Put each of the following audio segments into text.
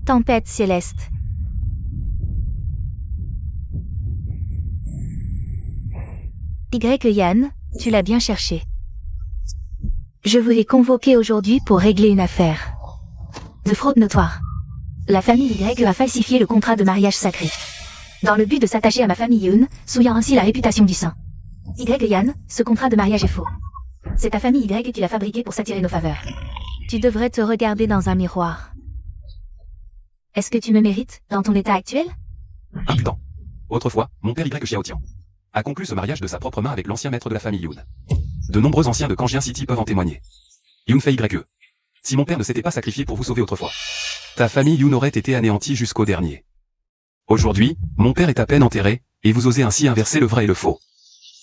Tempête céleste. Yann, tu l'as bien cherché. Je vous ai convoqué aujourd'hui pour régler une affaire de fraude notoire. La famille Y a falsifié le contrat de mariage sacré, dans le but de s'attacher à ma famille Yoon, souillant ainsi la réputation du saint. Yann, ce contrat de mariage est faux. C'est ta famille Y qui l'a fabriqué pour s'attirer nos faveurs. Tu devrais te regarder dans un miroir. Est-ce que tu me mérites, dans ton état actuel? Impudent. Autrefois, mon père Y Xiaotian a conclu ce mariage de sa propre main avec l'ancien maître de la famille Yoon. De nombreux anciens de Kangjian City peuvent en témoigner. Yoon fait YE. Si mon père ne s'était pas sacrifié pour vous sauver autrefois, ta famille Yoon aurait été anéantie jusqu'au dernier. Aujourd'hui, mon père est à peine enterré, et vous osez ainsi inverser le vrai et le faux,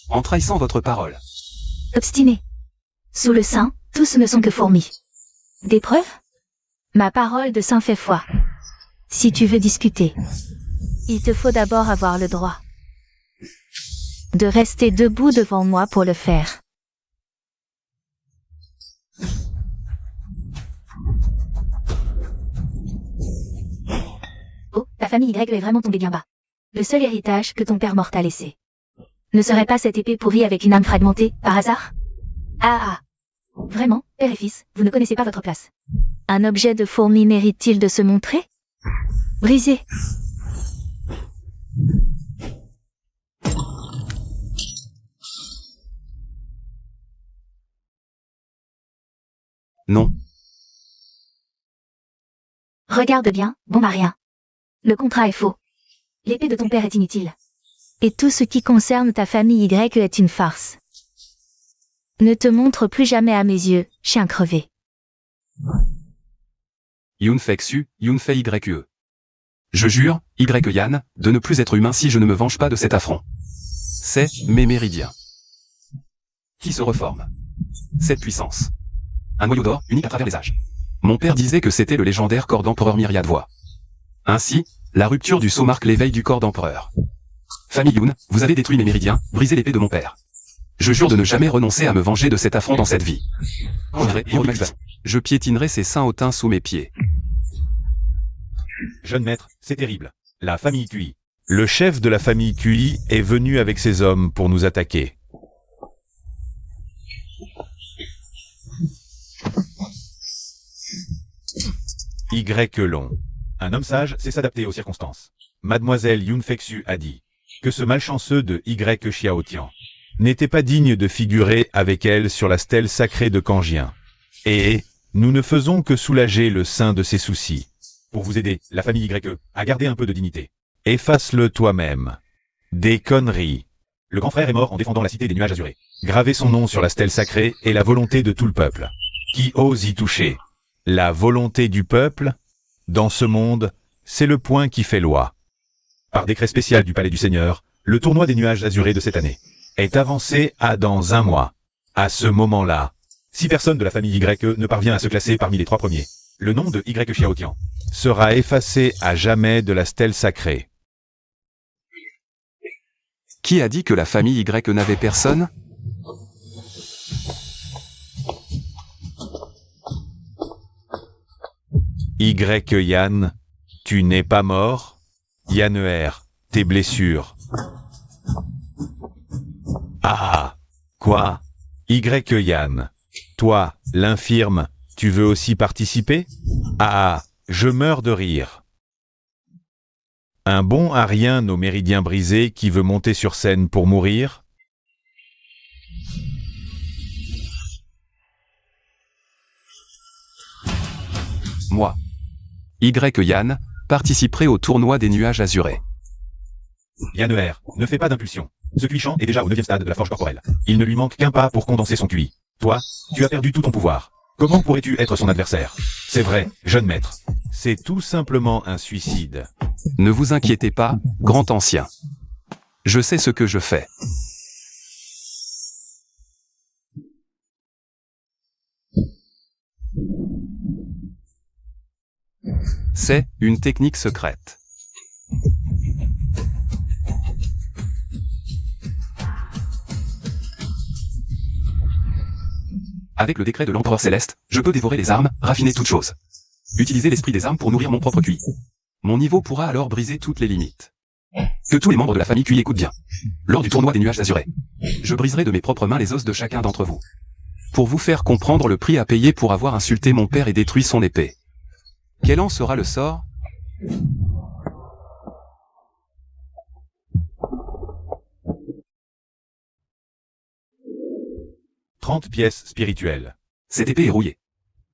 en trahissant votre parole. Obstiné. Sous le sein, tous ne sont que fourmis. Des preuves? Ma parole de saint fait foi. Si tu veux discuter, il te faut d'abord avoir le droit de rester debout devant moi pour le faire. Oh, ta famille Y est vraiment tombée bien bas. Le seul héritage que ton père mort t'a laissé ne serait pas cette épée pourrie avec une âme fragmentée, par hasard? Ah. Vraiment, père et fils, vous ne connaissez pas votre place. Un objet de fourmi mérite-t-il de se montrer? Brisé. Non. Regarde bien, bon à rien. Le contrat est faux. L'épée de ton père est inutile. Et tout ce qui concerne ta famille Y est une farce. Ne te montre plus jamais à mes yeux, chien crevé. Yoon fait Xu, Yoon fait YE. Je jure, Yann, de ne plus être humain si je ne me venge pas de cet affront. C'est mes méridiens qui se reforment. Cette puissance. Un noyau d'or, unique à travers les âges. Mon père disait que c'était le légendaire corps d'empereur Myriade Voix. Ainsi, la rupture du sceau marque l'éveil du corps d'empereur. Famille Yoon, vous avez détruit mes méridiens, brisé l'épée de mon père. Je jure de ne jamais renoncer à me venger de cet affront dans cette vie. Je piétinerai ces saints hautains sous mes pieds. Jeune maître, c'est terrible. La famille QI. Le chef de la famille QI est venu avec ses hommes pour nous attaquer. Y long. Un homme sage sait s'adapter aux circonstances. Mademoiselle Yoon Fexu a dit que ce malchanceux de Y Xiaotian n'était pas digne de figurer avec elle sur la stèle sacrée de Kangjian. Et nous ne faisons que soulager le saint de ses soucis. Pour vous aider, la famille YE, à garder un peu de dignité. Efface-le toi-même. Des conneries. Le grand frère est mort en défendant la cité des nuages azurés. Gravez son nom sur la stèle sacrée est la volonté de tout le peuple. Qui ose y toucher? La volonté du peuple, dans ce monde, c'est le point qui fait loi. Par décret spécial du Palais du Seigneur, le tournoi des nuages azurés de cette année est avancé à dans un mois. À ce moment-là, si personne de la famille YE ne parvient à se classer parmi les 3 premiers, le nom de Y Xiaotian sera effacé à jamais de la stèle sacrée. Qui a dit que la famille Y n'avait personne? Yann, tu n'es pas mort? Yanner, tes blessures. Ah! Quoi? Yann. Toi, l'infirme, tu veux aussi participer? Ah! Je meurs de rire. Un bon à rien aux méridiens brisés qui veut monter sur scène pour mourir? Moi. Yann, participerai au tournoi des nuages azurés. Yanner, ne fais pas d'impulsion. Ce cuichant est déjà au 9e stade de la forge corporelle. Il ne lui manque qu'un pas pour condenser son QI. Toi, tu as perdu tout ton pouvoir. Comment pourrais-tu être son adversaire? C'est vrai, jeune maître. C'est tout simplement un suicide. Ne vous inquiétez pas, grand ancien. Je sais ce que je fais. C'est une technique secrète. Avec le décret de l'Empereur Céleste, je peux dévorer les armes, raffiner toutes choses. Utiliser l'esprit des armes pour nourrir mon propre QI. Mon niveau pourra alors briser toutes les limites. Que tous les membres de la famille QI écoutent bien. Lors du tournoi des nuages azurés, je briserai de mes propres mains les os de chacun d'entre vous. Pour vous faire comprendre le prix à payer pour avoir insulté mon père et détruit son épée. Quel en sera le sort? « 30 pièces spirituelles. Cette épée est rouillée.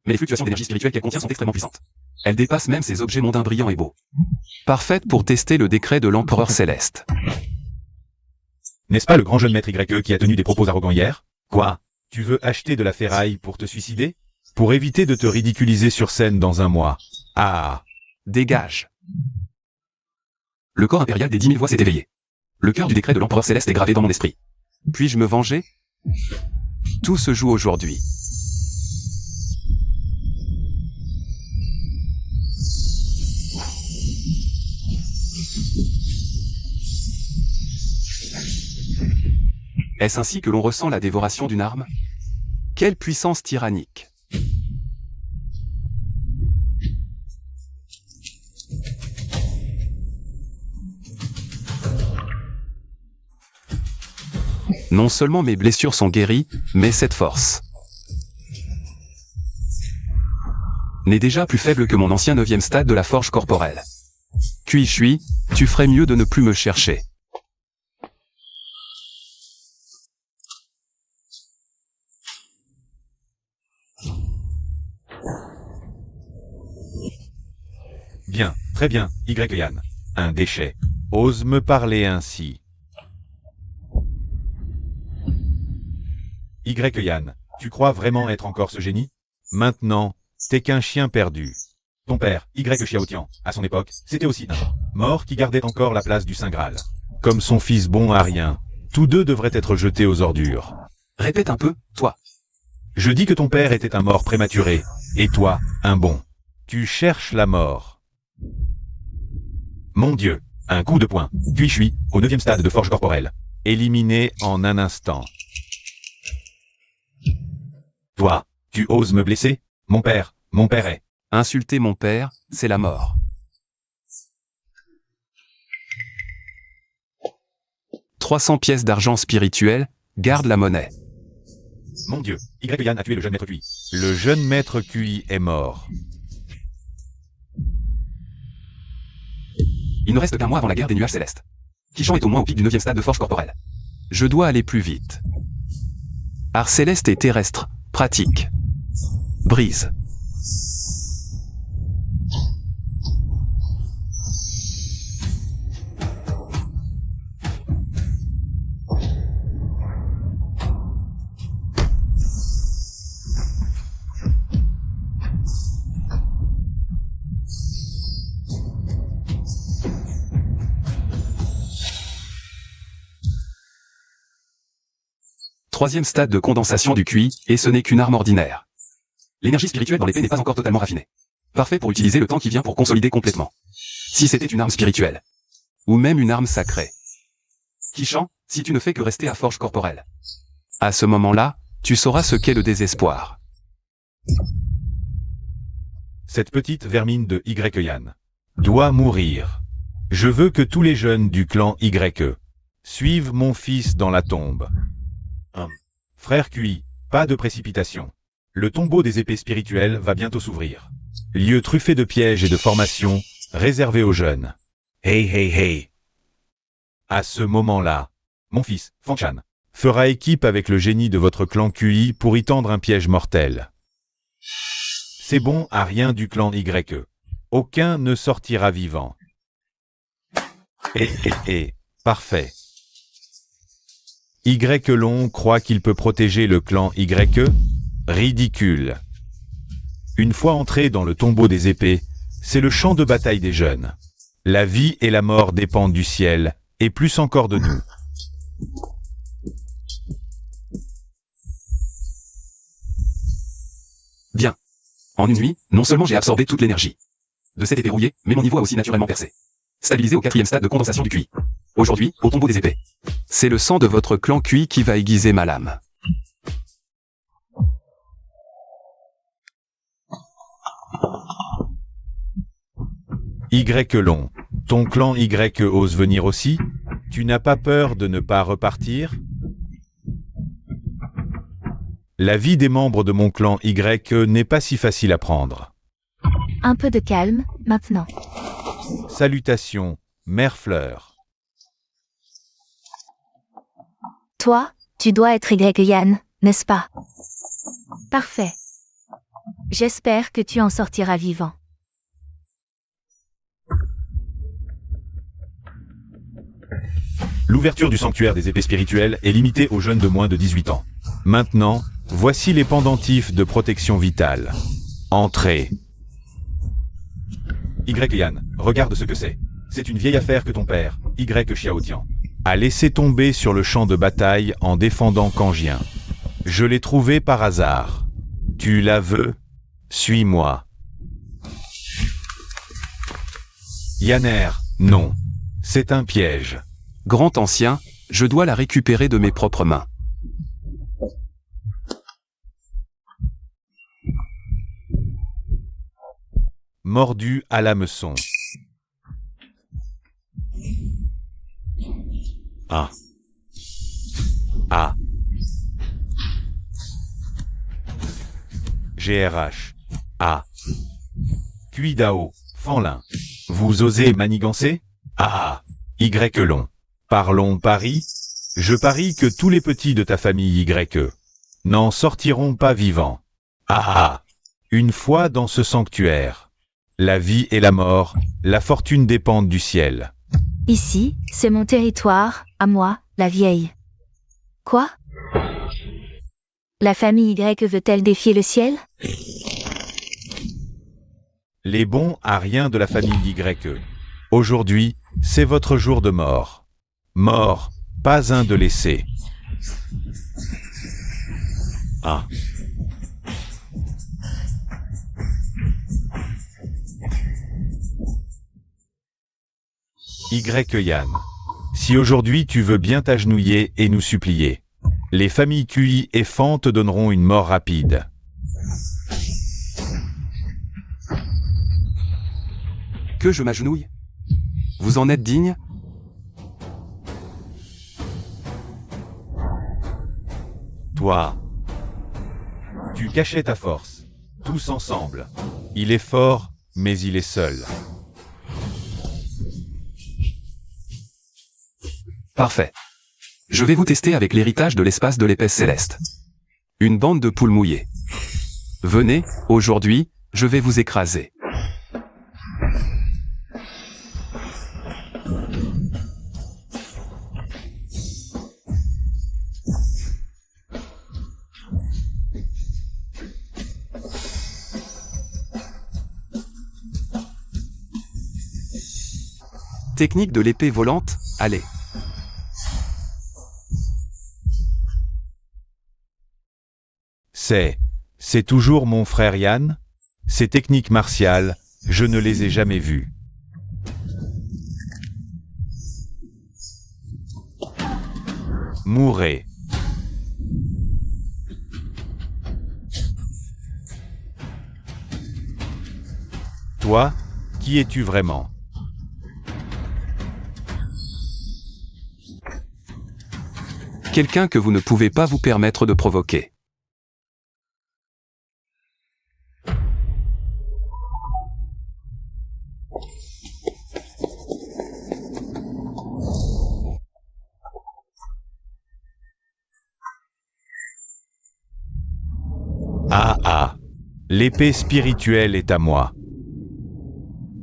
Mais les fluctuations d'énergie spirituelle qu'elle contient sont extrêmement puissantes. Elle dépasse même ces objets mondains brillants et beaux. Parfaite pour tester le décret de l'empereur céleste. N'est-ce pas le grand jeune maître YE qui a tenu des propos arrogants hier? Quoi? Tu veux acheter de la ferraille pour te suicider? Pour éviter de te ridiculiser sur scène dans un mois. Ah! Dégage. Le corps impérial des 10 000 voix s'est éveillé. Le cœur du décret de l'empereur céleste est gravé dans mon esprit. Puis-je me venger? Tout se joue aujourd'hui. Est-ce ainsi que l'on ressent la dévoration d'une arme? Quelle puissance tyrannique! Non seulement mes blessures sont guéries, mais cette force n'est déjà plus faible que mon ancien 9e stade de la forge corporelle. Qui je suis, tu ferais mieux de ne plus me chercher. Bien, très bien, Yann. Un déchet. Ose me parler ainsi. Yann, tu crois vraiment être encore ce génie? Maintenant, t'es qu'un chien perdu. Ton père, Xiaotian, à son époque, c'était aussi un mort qui gardait encore la place du Saint Graal. Comme son fils bon à rien. Tous deux devraient être jetés aux ordures. Répète un peu, toi. Je dis que ton père était un mort prématuré, et toi, un bon. Tu cherches la mort. Mon Dieu, un coup de poing. Puis je suis, au 9e stade de forge corporelle. Éliminé en un instant. Toi, tu oses me blesser? Mon père est. Insulter mon père, c'est la mort. « 300 pièces d'argent spirituel, garde la monnaie. » Mon Dieu, Yann a tué le jeune maître QI. Le jeune maître QI est mort. Il ne reste qu'un mois avant la guerre des nuages célestes. Kishan est au moins au pic du 9e stade de forge corporelle. Je dois aller plus vite. Art céleste et terrestre, pratique. Brise. Troisième stade de condensation du QI, et ce n'est qu'une arme ordinaire. L'énergie spirituelle dans l'épée n'est pas encore totalement raffinée. Parfait pour utiliser le temps qui vient pour consolider complètement. Si c'était une arme spirituelle. Ou même une arme sacrée. Kishan, si tu ne fais que rester à forge corporelle. À ce moment-là, tu sauras ce qu'est le désespoir. Cette petite vermine de Yann doit mourir. Je veux que tous les jeunes du clan YE suivent mon fils dans la tombe. Frère QI, pas de précipitation. Le tombeau des épées spirituelles va bientôt s'ouvrir. Lieu truffé de pièges et de formations, réservé aux jeunes. Hey hey hey. À ce moment-là, mon fils, Fanchan, fera équipe avec le génie de votre clan QI pour y tendre un piège mortel. C'est bon à rien du clan YE. Aucun ne sortira vivant. Parfait. Long croit qu'il peut protéger le clan YE? Ridicule. Une fois entré dans le tombeau des épées, c'est le champ de bataille des jeunes. La vie et la mort dépendent du ciel, et plus encore de nous. Bien. En une nuit, non seulement j'ai absorbé toute l'énergie de cette épée rouillée, mais mon niveau a aussi naturellement percé. Stabilisé au 4e stade de condensation du QI. Aujourd'hui, au tombeau des épées. C'est le sang de votre clan QI qui va aiguiser ma lame. Y long. Ton clan Y ose venir aussi? Tu n'as pas peur de ne pas repartir? La vie des membres de mon clan Y n'est pas si facile à prendre. Un peu de calme, maintenant. Salutations, Mère Fleur. Toi, tu dois être Yann, n'est-ce pas? Parfait. J'espère que tu en sortiras vivant. L'ouverture du sanctuaire des épées spirituelles est limitée aux jeunes de moins de 18 ans. Maintenant, voici les pendentifs de protection vitale. Entrez. Yann, regarde ce que c'est. C'est une vieille affaire que ton père, Xiaotian, a laissé tomber sur le champ de bataille en défendant Kangien. Je l'ai trouvé par hasard. Tu la veux? Suis-moi. Yanner, non. C'est un piège. Grand ancien, je dois la récupérer de mes propres mains. Mordu à l'hameçon. Ah. Ah. GRH. Ah. Cuidao, Fanlin. Vous osez manigancer? Ah. Y long. Parlons Paris. Je parie que tous les petits de ta famille Y n'en sortiront pas vivants. Ah. Une fois dans ce sanctuaire. La vie et la mort, la fortune dépendent du ciel. Ici, c'est mon territoire, à moi, la vieille. Quoi? La famille Y veut-elle défier le ciel? Les bons à rien de la famille Y. Aujourd'hui, c'est votre jour de mort. Mort, pas un de laissé. Ah. Yann. Si aujourd'hui tu veux bien t'agenouiller et nous supplier, les familles QI et Fan te donneront une mort rapide. Que je m'agenouille? Vous en êtes digne? Toi. Tu cachais ta force. Tous ensemble. Il est fort, mais il est seul. Parfait. Je vais vous tester avec l'héritage de l'espace de l'épaisse céleste. Une bande de poules mouillées. Venez, aujourd'hui, je vais vous écraser. Technique de l'épée volante, allez. C'est toujours mon frère Yann? Ces techniques martiales, je ne les ai jamais vues. Mourez. Toi, qui es-tu vraiment? Quelqu'un que vous ne pouvez pas vous permettre de provoquer. Ah ah. L'épée spirituelle est à moi.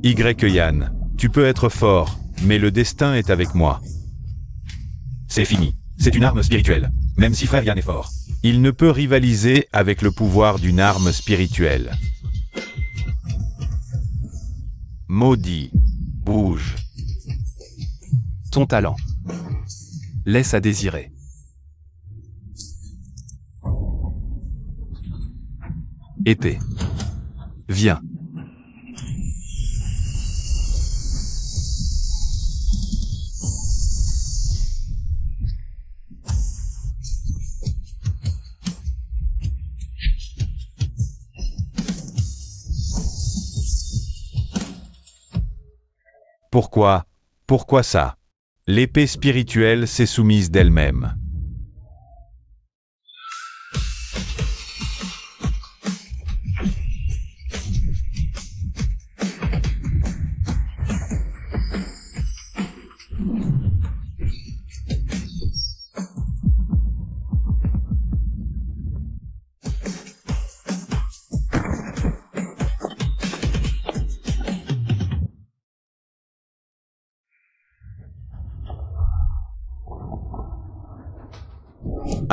Yann, tu peux être fort, mais le destin est avec moi. C'est fini. C'est une arme spirituelle, même si frère Yann est fort. Il ne peut rivaliser avec le pouvoir d'une arme spirituelle. Maudit. Bouge. Ton talent. Laisse à désirer. Épée. Viens. Pourquoi ça? L'épée spirituelle s'est soumise d'elle-même.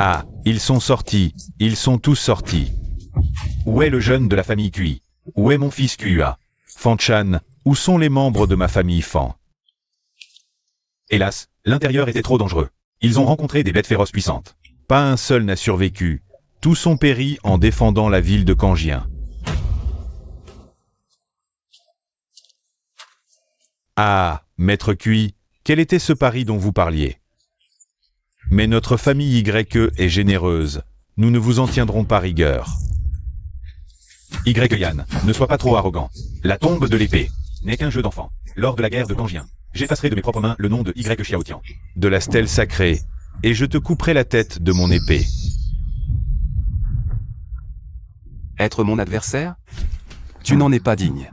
Ah, ils sont tous sortis. Où est le jeune de la famille Kui? Où est mon fils Kua? Fan-chan, où sont les membres de ma famille Fan? Hélas, l'intérieur était trop dangereux. Ils ont rencontré des bêtes féroces puissantes. Pas un seul n'a survécu. Tous ont péri en défendant la ville de Kangien. Ah, maître Kui, quel était ce pari dont vous parliez? Mais notre famille YE est généreuse. Nous ne vous en tiendrons pas rigueur. Yan, ne sois pas trop arrogant. La tombe de l'épée n'est qu'un jeu d'enfant. Lors de la guerre de Kangien, j'effacerai de mes propres mains le nom de Xiaotian, de la stèle sacrée, et je te couperai la tête de mon épée. Être mon adversaire? Tu n'en es pas digne.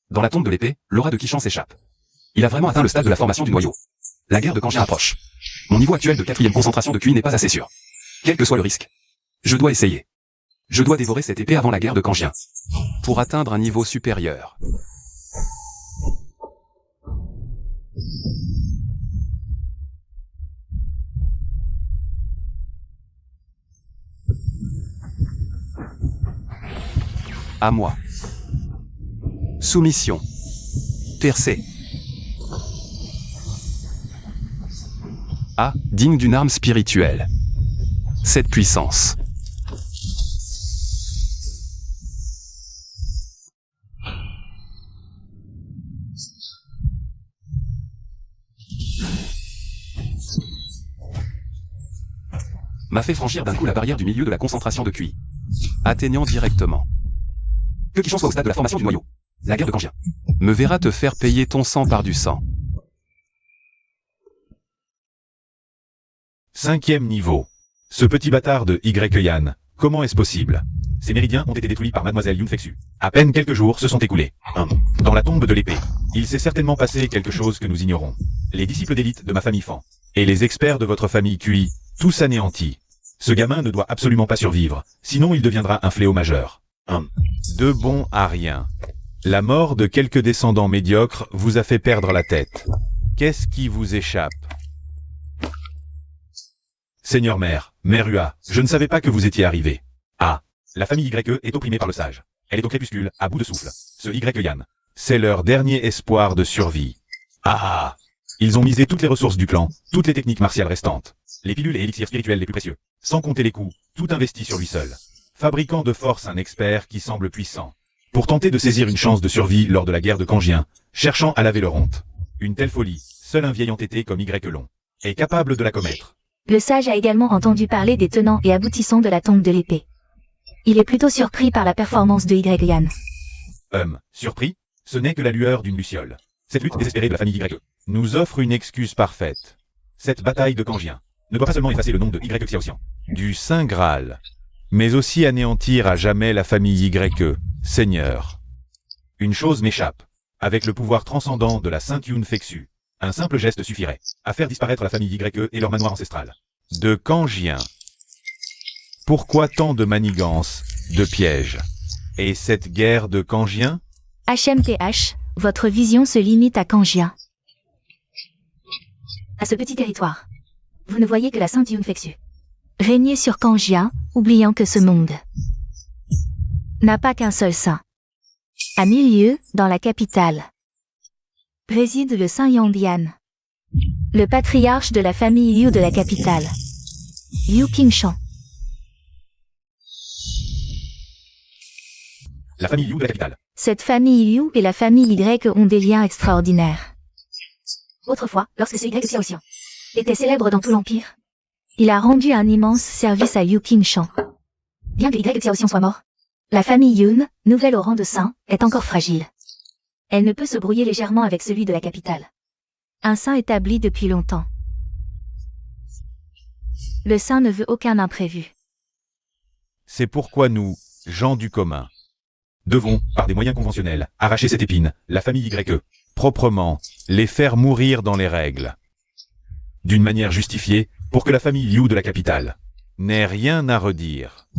Dans la tombe de l'épée, l'aura de Kishan s'échappe. Il a vraiment atteint le stade de la formation du noyau. La guerre de Kangien approche. Mon niveau actuel de 4e concentration de QI n'est pas assez sûr. Quel que soit le risque. Je dois essayer. Je dois dévorer cette épée avant la guerre de Kangien. Pour atteindre un niveau supérieur. À moi. Soumission. Percée. Ah, digne d'une arme spirituelle. Cette puissance. M'a fait franchir d'un coup la barrière du milieu de la concentration de QI. Atteignant directement. Que Kishan soit au stade de la formation du noyau. La guerre de Kangien me verra te faire payer ton sang par du sang. 5e niveau. Ce petit bâtard de Yan, comment est-ce possible? Ces méridiens ont été détruits par Mademoiselle Yunfexu. À peine quelques jours se sont écoulés. Dans la tombe de l'épée, il s'est certainement passé quelque chose que nous ignorons. Les disciples d'élite de ma famille Fan et les experts de votre famille Kui, tous anéantis. Ce gamin ne doit absolument pas survivre, sinon il deviendra un fléau majeur. De bon à rien. La mort de quelques descendants médiocres vous a fait perdre la tête. Qu'est-ce qui vous échappe? Seigneur Mère Ua, je ne savais pas que vous étiez arrivé. Ah, la famille YE est opprimée par le sage. Elle est au crépuscule, à bout de souffle. Ce Yan, c'est leur dernier espoir de survie. Ah, ils ont misé toutes les ressources du clan, toutes les techniques martiales restantes, les pilules et élixirs spirituels les plus précieux, sans compter les coûts, tout investi sur lui seul. Fabriquant de force un expert qui semble puissant. Pour tenter de saisir une chance de survie lors de la guerre de Kangien, cherchant à laver leur honte. Une telle folie, seul un vieil entêté comme Long est capable de la commettre. Le sage a également entendu parler des tenants et aboutissants de la tombe de l'épée. Il est plutôt surpris par la performance de Yan. Surpris? Ce n'est que la lueur d'une luciole. Cette lutte désespérée de la famille YE nous offre une excuse parfaite. Cette bataille de Kangien ne doit pas seulement effacer le nom de Xiaotian, du Saint Graal, mais aussi anéantir à jamais la famille YE, Seigneur. Une chose m'échappe. Avec le pouvoir transcendant de la Sainte Yunfexu, un simple geste suffirait à faire disparaître la famille YE et leur manoir ancestral. De Kangien. Pourquoi tant de manigances, de pièges? Et cette guerre de Kangien? HMTH, votre vision se limite à Kangien. À ce petit territoire. Vous ne voyez que la Sainte Yunfexu. Régner sur Kangien, oubliant que ce monde n'a pas qu'un seul saint. À 1000 lieues, dans la capitale, réside le saint Yangdian, le patriarche de la famille Liu de la capitale, Liu Qingshan. La famille Liu de la capitale. Cette famille Liu et la famille Y ont des liens extraordinaires. Autrefois, lorsque ce Y Xiaoxian était célèbre dans tout l'Empire, il a rendu un immense service à Liu Qingshan. Bien que Y Xiaoxian soit mort, la famille Yun, nouvelle au rang de saint, est encore fragile. Elle ne peut se brouiller légèrement avec celui de la capitale. Un saint établi depuis longtemps. Le saint ne veut aucun imprévu. C'est pourquoi nous, gens du commun, devons, par des moyens conventionnels, arracher cette épine, la famille YE, proprement, les faire mourir dans les règles. D'une manière justifiée, pour que la famille Liu de la capitale n'ait rien à redire.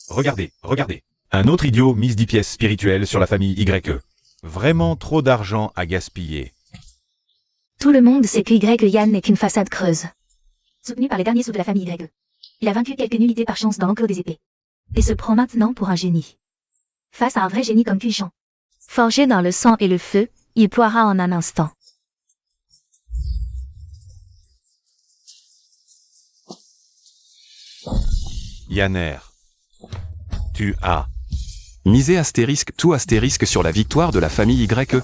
Regardez, regardez. Un autre idiot mise 10 pièces spirituelles sur la famille YE. Vraiment trop d'argent à gaspiller. Tout le monde sait que Y Yan n'est qu'une façade creuse. Soutenu par les derniers sous de la famille Y. Il a vaincu quelques nullités par chance dans l'enclos des épées. Et se prend maintenant pour un génie. Face à un vrai génie comme Qingshan. Forgé dans le sang et le feu, il ploiera en un instant. Yanner. Tu as Misé astérisque tout astérisque sur la victoire de la famille YE.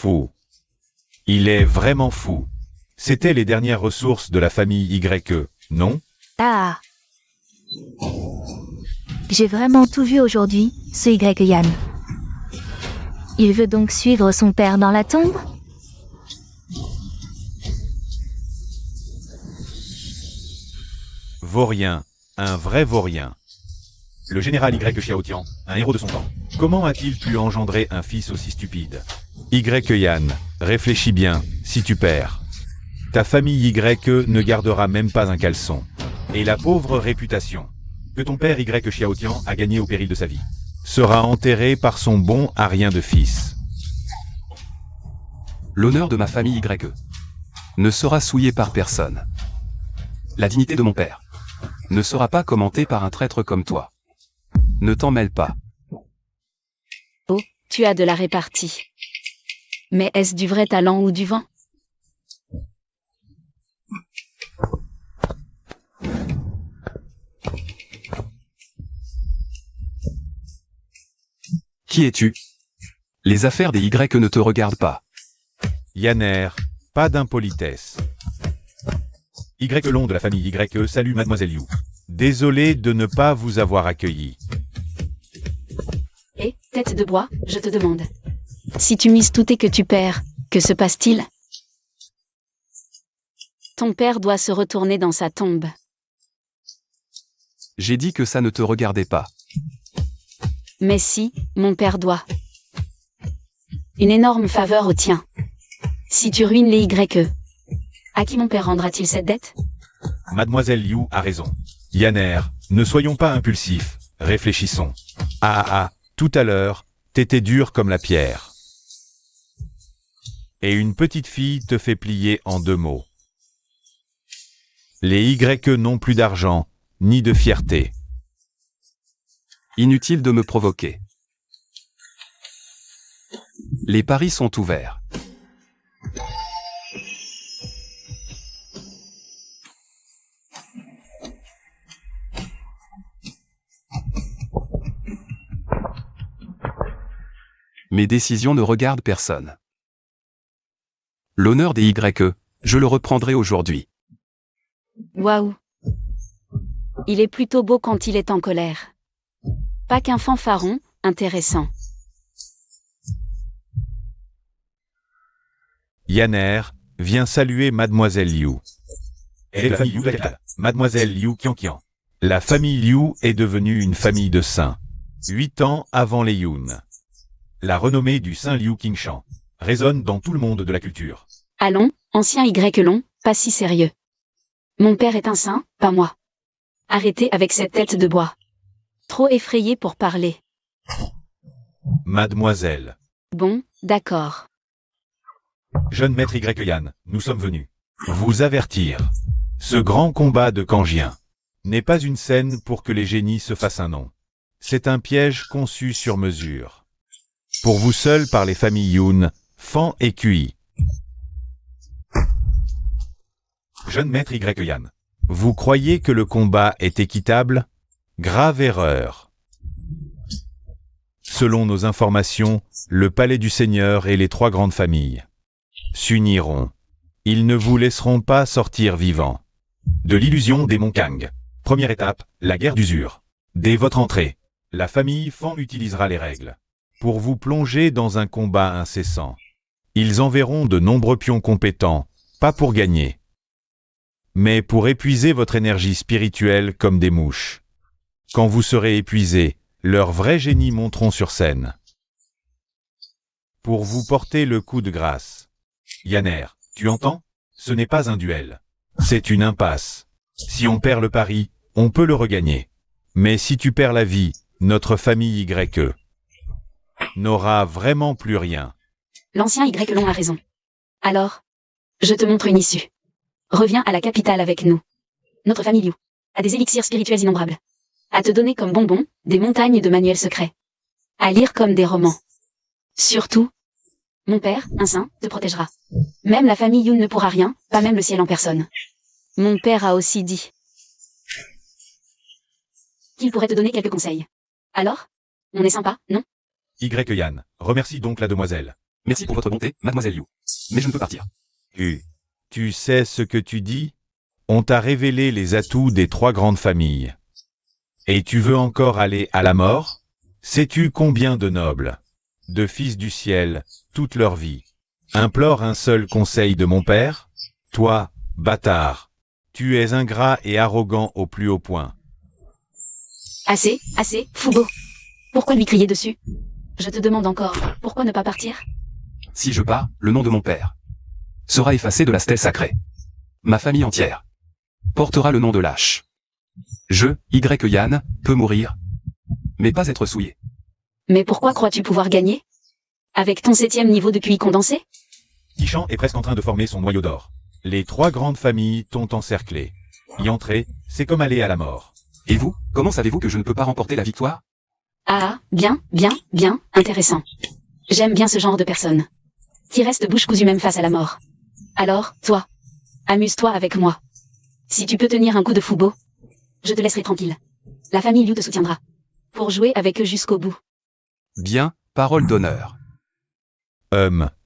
fou. Il est vraiment fou. C'était les dernières ressources de la famille YE, non? Ah. J'ai vraiment tout vu aujourd'hui, ce Y Yan. Il veut donc suivre son père dans la tombe? Vaurien, un vrai vaurien. Le général Y Xiaotian, un héros de son temps. Comment a-t-il pu engendrer un fils aussi stupide? Y Yan, réfléchis bien, si tu perds. Ta famille YE ne gardera même pas un caleçon. Et la pauvre réputation que ton père Y Xiaotian a gagnée au péril de sa vie sera enterrée par son bon à rien de fils. L'honneur de ma famille YE ne sera souillé par personne. La dignité de mon père ne sera pas commentée par un traître comme toi. Ne t'en mêle pas. Oh, tu as de la répartie. Mais est-ce du vrai talent ou du vent? Qui es-tu? Les affaires des Y ne te regardent pas. Yanner, pas d'impolitesse. Y long de la famille YE salue Mademoiselle Liu. Désolé de ne pas vous avoir accueilli. Et, tête de bois, je te demande. Si tu mises tout et que tu perds, que se passe-t-il? Ton père doit se retourner dans sa tombe. J'ai dit que ça ne te regardait pas. Mais si, mon père doit. Une énorme faveur au tien. Si tu ruines les YE, à qui mon père rendra-t-il cette dette? Mademoiselle Liu a raison. Yanner, ne soyons pas impulsifs, réfléchissons. Tout à l'heure, t'étais dur comme la pierre. Et une petite fille te fait plier en 2 mots. Les YE n'ont plus d'argent, ni de fierté. Inutile de me provoquer. Les paris sont ouverts. Mes décisions ne regardent personne. L'honneur des YE, je le reprendrai aujourd'hui. Waouh! Il est plutôt beau quand il est en colère. Pas qu'un fanfaron, intéressant. Yanner, viens saluer Mademoiselle Liu. Et la famille Liu de la capitale, Mademoiselle Liu Qianqian. La famille Liu est devenue une famille de saints. 8 ans avant les Yun. La renommée du saint Liu Qingshan résonne dans tout le monde de la culture. Allons, ancien Y long, pas si sérieux. Mon père est un saint, pas moi. Arrêtez avec cette tête de bois. Trop effrayé pour parler. Mademoiselle. Bon, d'accord. Jeune maître Yan, nous sommes venus vous avertir. Ce grand combat de Kangien n'est pas une scène pour que les génies se fassent un nom. C'est un piège conçu sur mesure. Pour vous seuls par les familles Yun, Fan et Kui. Jeune maître Yan, vous croyez que le combat est équitable? Grave erreur. Selon nos informations, le palais du Seigneur et les trois grandes familles s'uniront. Ils ne vous laisseront pas sortir vivants. De l'illusion des Monts Kang. Première étape, la guerre d'usure. Dès votre entrée, la famille Fan utilisera les règles pour vous plonger dans un combat incessant. Ils enverront de nombreux pions compétents, pas pour gagner, mais pour épuiser votre énergie spirituelle comme des mouches. Quand vous serez épuisé, leurs vrais génies monteront sur scène pour vous porter le coup de grâce. Yanner, tu entends? Ce n'est pas un duel. C'est une impasse. Si on perd le pari, on peut le regagner. Mais si tu perds la vie, notre famille YE n'aura vraiment plus rien. L'ancien Y-Long a raison. Alors, je te montre une issue. Reviens à la capitale avec nous. Notre famille Liu a des élixirs spirituels innombrables. À te donner comme bonbons, des montagnes de manuels secrets. À lire comme des romans. Surtout, mon père, un saint, te protégera. Même la famille Yun ne pourra rien, pas même le ciel en personne. Mon père a aussi dit qu'il pourrait te donner quelques conseils. Alors? On est sympa, non? Yan, remercie donc la demoiselle. Merci pour votre bonté, mademoiselle Yu. Mais je ne peux partir. Tu sais ce que tu dis? On t'a révélé les atouts des trois grandes familles. Et tu veux encore aller à la mort? Sais-tu combien de nobles, de fils du ciel, toute leur vie, implorent un seul conseil de mon père? Toi, bâtard, tu es ingrat et arrogant au plus haut point. Assez, Fubo. Pourquoi lui crier dessus? Je te demande encore, pourquoi ne pas partir? Si je pars, le nom de mon père sera effacé de la stèle sacrée. Ma famille entière portera le nom de lâche. Je, Yan, peux mourir, mais pas être souillé. Mais pourquoi crois-tu pouvoir gagner? Avec ton 7e niveau de QI condensé? Kishan est presque en train de former son noyau d'or. Les trois grandes familles t'ont encerclé. Y entrer, c'est comme aller à la mort. Et vous, comment savez-vous que je ne peux pas remporter la victoire? Ah, bien, intéressant. J'aime bien ce genre de personnes qui restent bouche cousue même face à la mort. Alors, toi, amuse-toi avec moi. Si tu peux tenir un coup de Fubo, je te laisserai tranquille. La famille Liu te soutiendra pour jouer avec eux jusqu'au bout. Bien, parole d'honneur.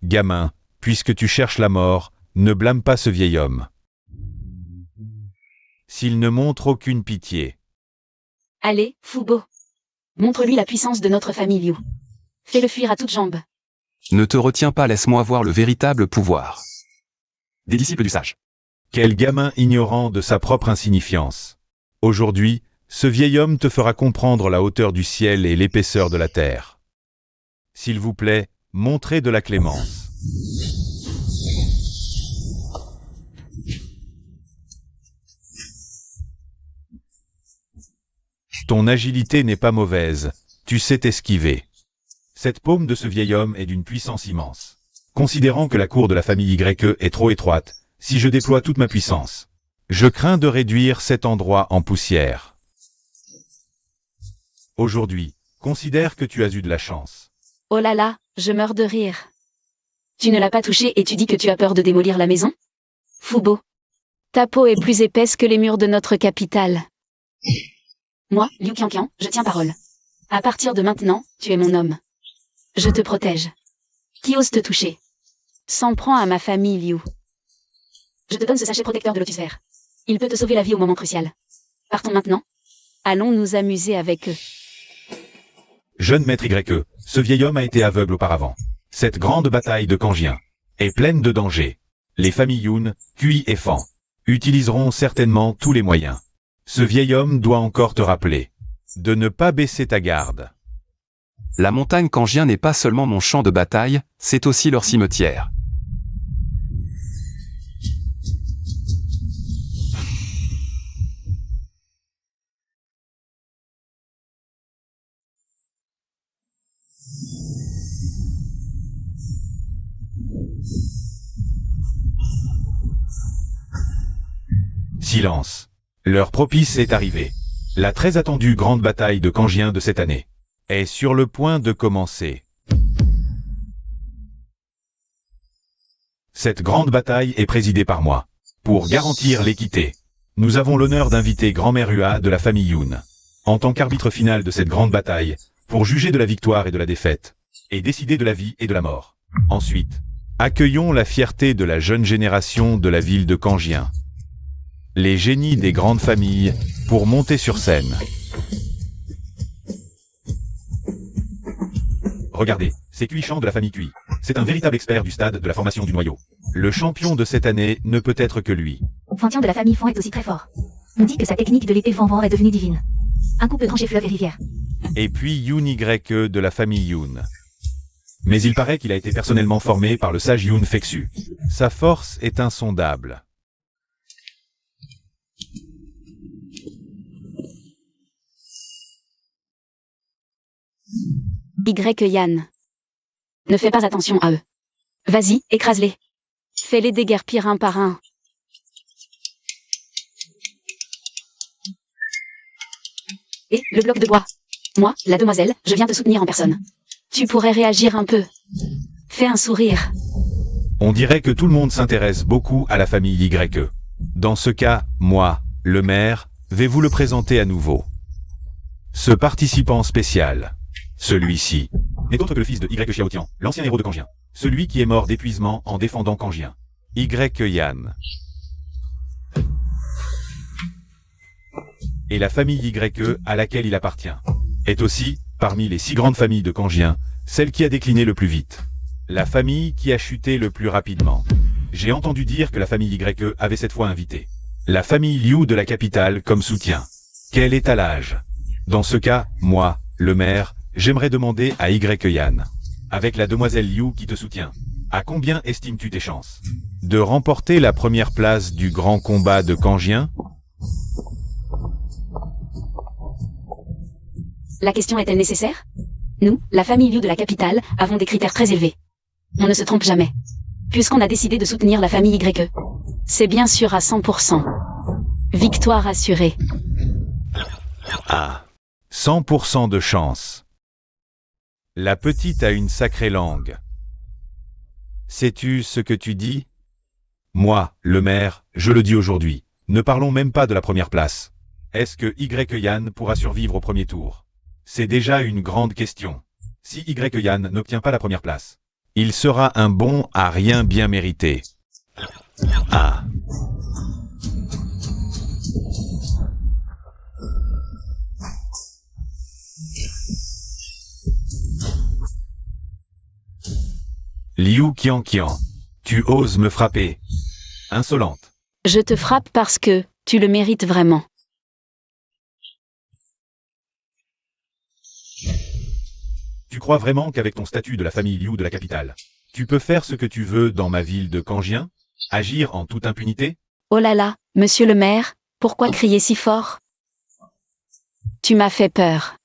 Gamin, puisque tu cherches la mort, ne blâme pas ce vieil homme. S'il ne montre aucune pitié. Allez, Fubo. Montre-lui la puissance de notre famille Liu. Fais-le fuir à toutes jambes. Ne te retiens pas, laisse-moi voir le véritable pouvoir des disciples du sage. Quel gamin ignorant de sa propre insignifiance. Aujourd'hui, ce vieil homme te fera comprendre la hauteur du ciel et l'épaisseur de la terre. S'il vous plaît, montrez de la clémence. Ton agilité n'est pas mauvaise, tu sais t'esquiver. Cette paume de ce vieil homme est d'une puissance immense. Considérant que la cour de la famille YE est trop étroite, si je déploie toute ma puissance, je crains de réduire cet endroit en poussière. Aujourd'hui, considère que tu as eu de la chance. Oh là là, je meurs de rire. Tu ne l'as pas touché et tu dis que tu as peur de démolir la maison? Fubo. Ta peau est plus épaisse que les murs de notre capitale. Moi, Liu Qianqian, je tiens parole. À partir de maintenant, tu es mon homme. Je te protège. Qui ose te toucher? S'en prend à ma famille, Liu. Je te donne ce sachet protecteur de lotus vert. Il peut te sauver la vie au moment crucial. Partons maintenant. Allons nous amuser avec eux. Jeune maître YE, ce vieil homme a été aveugle auparavant. Cette grande bataille de Kangien est pleine de dangers. Les familles Yun, Kui et Fan utiliseront certainement tous les moyens. Ce vieil homme doit encore te rappeler de ne pas baisser ta garde. La montagne Kangien n'est pas seulement mon champ de bataille, c'est aussi leur cimetière. silence. L'heure propice est arrivée. La très attendue grande bataille de Kangien de cette année est sur le point de commencer. Cette grande bataille est présidée par moi. Pour garantir l'équité, nous avons l'honneur d'inviter Grand-mère Ua de la famille Yoon, en tant qu'arbitre final de cette grande bataille, pour juger de la victoire et de la défaite, et décider de la vie et de la mort. Ensuite, accueillons la fierté de la jeune génération de la ville de Kangien, les génies des grandes familles, pour monter sur scène. Regardez, c'est Cuichan de la famille Cui. C'est un véritable expert du stade de la formation du noyau. Le champion de cette année ne peut être que lui. Fantian de la famille Fan est aussi très fort. On dit que sa technique de l'épée Fan est devenue divine. Un coup peut trancher fleuves et rivières. Et puis Yoon YE de la famille Yoon. Mais il paraît qu'il a été personnellement formé par le sage Yoon Feksu. Sa force est insondable. Yann. Ne fais pas attention à eux. Vas-y, écrase-les. Fais-les déguerpir un par un. Et le bloc de bois. Moi, la demoiselle, je viens te soutenir en personne. Tu pourrais réagir un peu. Fais un sourire. On dirait que tout le monde s'intéresse beaucoup à la famille YE. Dans ce cas, moi, le maire, vais vous le présenter à nouveau. Ce participant spécial, celui-ci, n'est autre que le fils de Y Xiaotian, l'ancien héros de Kangien. Celui qui est mort d'épuisement en défendant Kangien. Yan. Et la famille YE à laquelle il appartient est aussi, parmi les 6 grandes familles de Kangien, celle qui a décliné le plus vite. La famille qui a chuté le plus rapidement. J'ai entendu dire que la famille YE avait cette fois invité la famille Liu de la capitale comme soutien. Quel étalage! Dans ce cas, moi, le maire, j'aimerais demander à Yan, avec la demoiselle Liu qui te soutient, à combien estimes-tu tes chances de remporter la première place du grand combat de Kangien? La question est-elle nécessaire? Nous, la famille Liu de la capitale, avons des critères très élevés. On ne se trompe jamais. Puisqu'on a décidé de soutenir la famille YE. C'est bien sûr à 100%. Victoire assurée. Ah, 100% de chance. La petite a une sacrée langue. Sais-tu ce que tu dis? Moi, le maire, je le dis aujourd'hui. Ne parlons même pas de la première place. Est-ce que Yan pourra survivre au premier tour? C'est déjà une grande question. Si Yan n'obtient pas la première place, il sera un bon à rien bien mérité. Ah. Liu Qianqian, tu oses me frapper. Insolente. Je te frappe parce que tu le mérites vraiment. Tu crois vraiment qu'avec ton statut de la famille Liu de la capitale, tu peux faire ce que tu veux dans ma ville de Kangien? Agir en toute impunité? Oh là là, monsieur le maire, pourquoi crier si fort? Tu m'as fait peur.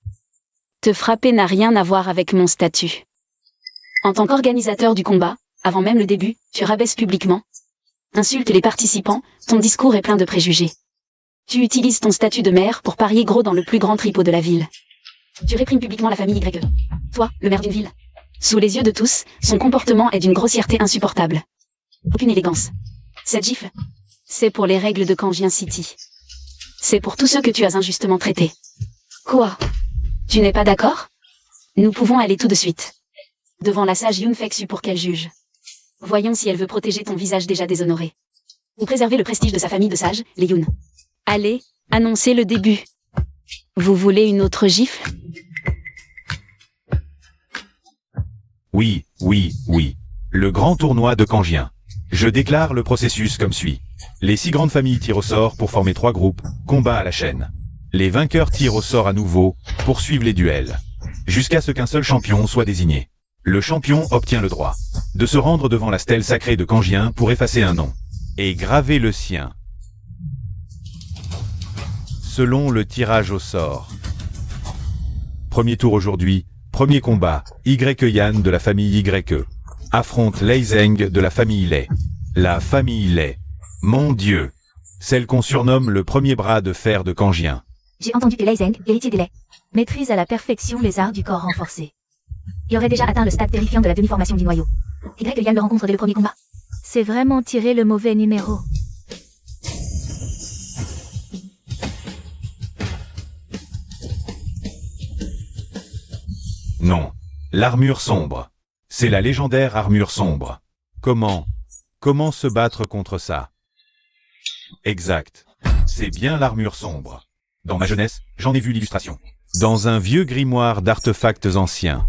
Te frapper n'a rien à voir avec mon statut. En tant qu'organisateur du combat, avant même le début, tu rabaisses publiquement, insultes les participants, ton discours est plein de préjugés. Tu utilises ton statut de maire pour parier gros dans le plus grand tripot de la ville. Tu réprimes publiquement la famille YE. Toi, le maire d'une ville. Sous les yeux de tous, son comportement est d'une grossièreté insupportable. Aucune élégance. Cette gifle, c'est pour les règles de Kangien City. C'est pour tous ceux que tu as injustement traités. Quoi? Tu n'es pas d'accord? Nous pouvons aller tout de suite devant la sage Yoon Feksu pour qu'elle juge. Voyons si elle veut protéger ton visage déjà déshonoré. Ou préserver le prestige de sa famille de sages, les Yoon. Allez, annoncez le début. Vous voulez une autre gifle? Oui. Le grand tournoi de Kangien. Je déclare le processus comme suit. Les 6 grandes familles tirent au sort pour former 3 groupes, combat à la chaîne. Les vainqueurs tirent au sort à nouveau, poursuivent les duels. Jusqu'à ce qu'un seul champion soit désigné. Le champion obtient le droit de se rendre devant la stèle sacrée de Kangien pour effacer un nom et graver le sien. Selon le tirage au sort. Premier tour aujourd'hui, premier combat, Yan de la famille YE affronte Lei Zeng de la famille Lei. La famille Lei. Mon Dieu, celle qu'on surnomme le premier bras de fer de Kangien. J'ai entendu que Lei Zeng, héritier des Lei, maîtrise à la perfection les arts du corps renforcé. Il aurait déjà atteint le stade terrifiant de la demi-formation du noyau. Y Yan le rencontre dès le premier combat. C'est vraiment tirer le mauvais numéro. Non. L'armure sombre. C'est la légendaire armure sombre. Comment se battre contre ça? Exact. C'est bien l'armure sombre. Dans ma jeunesse, j'en ai vu l'illustration. Dans un vieux grimoire d'artefacts anciens.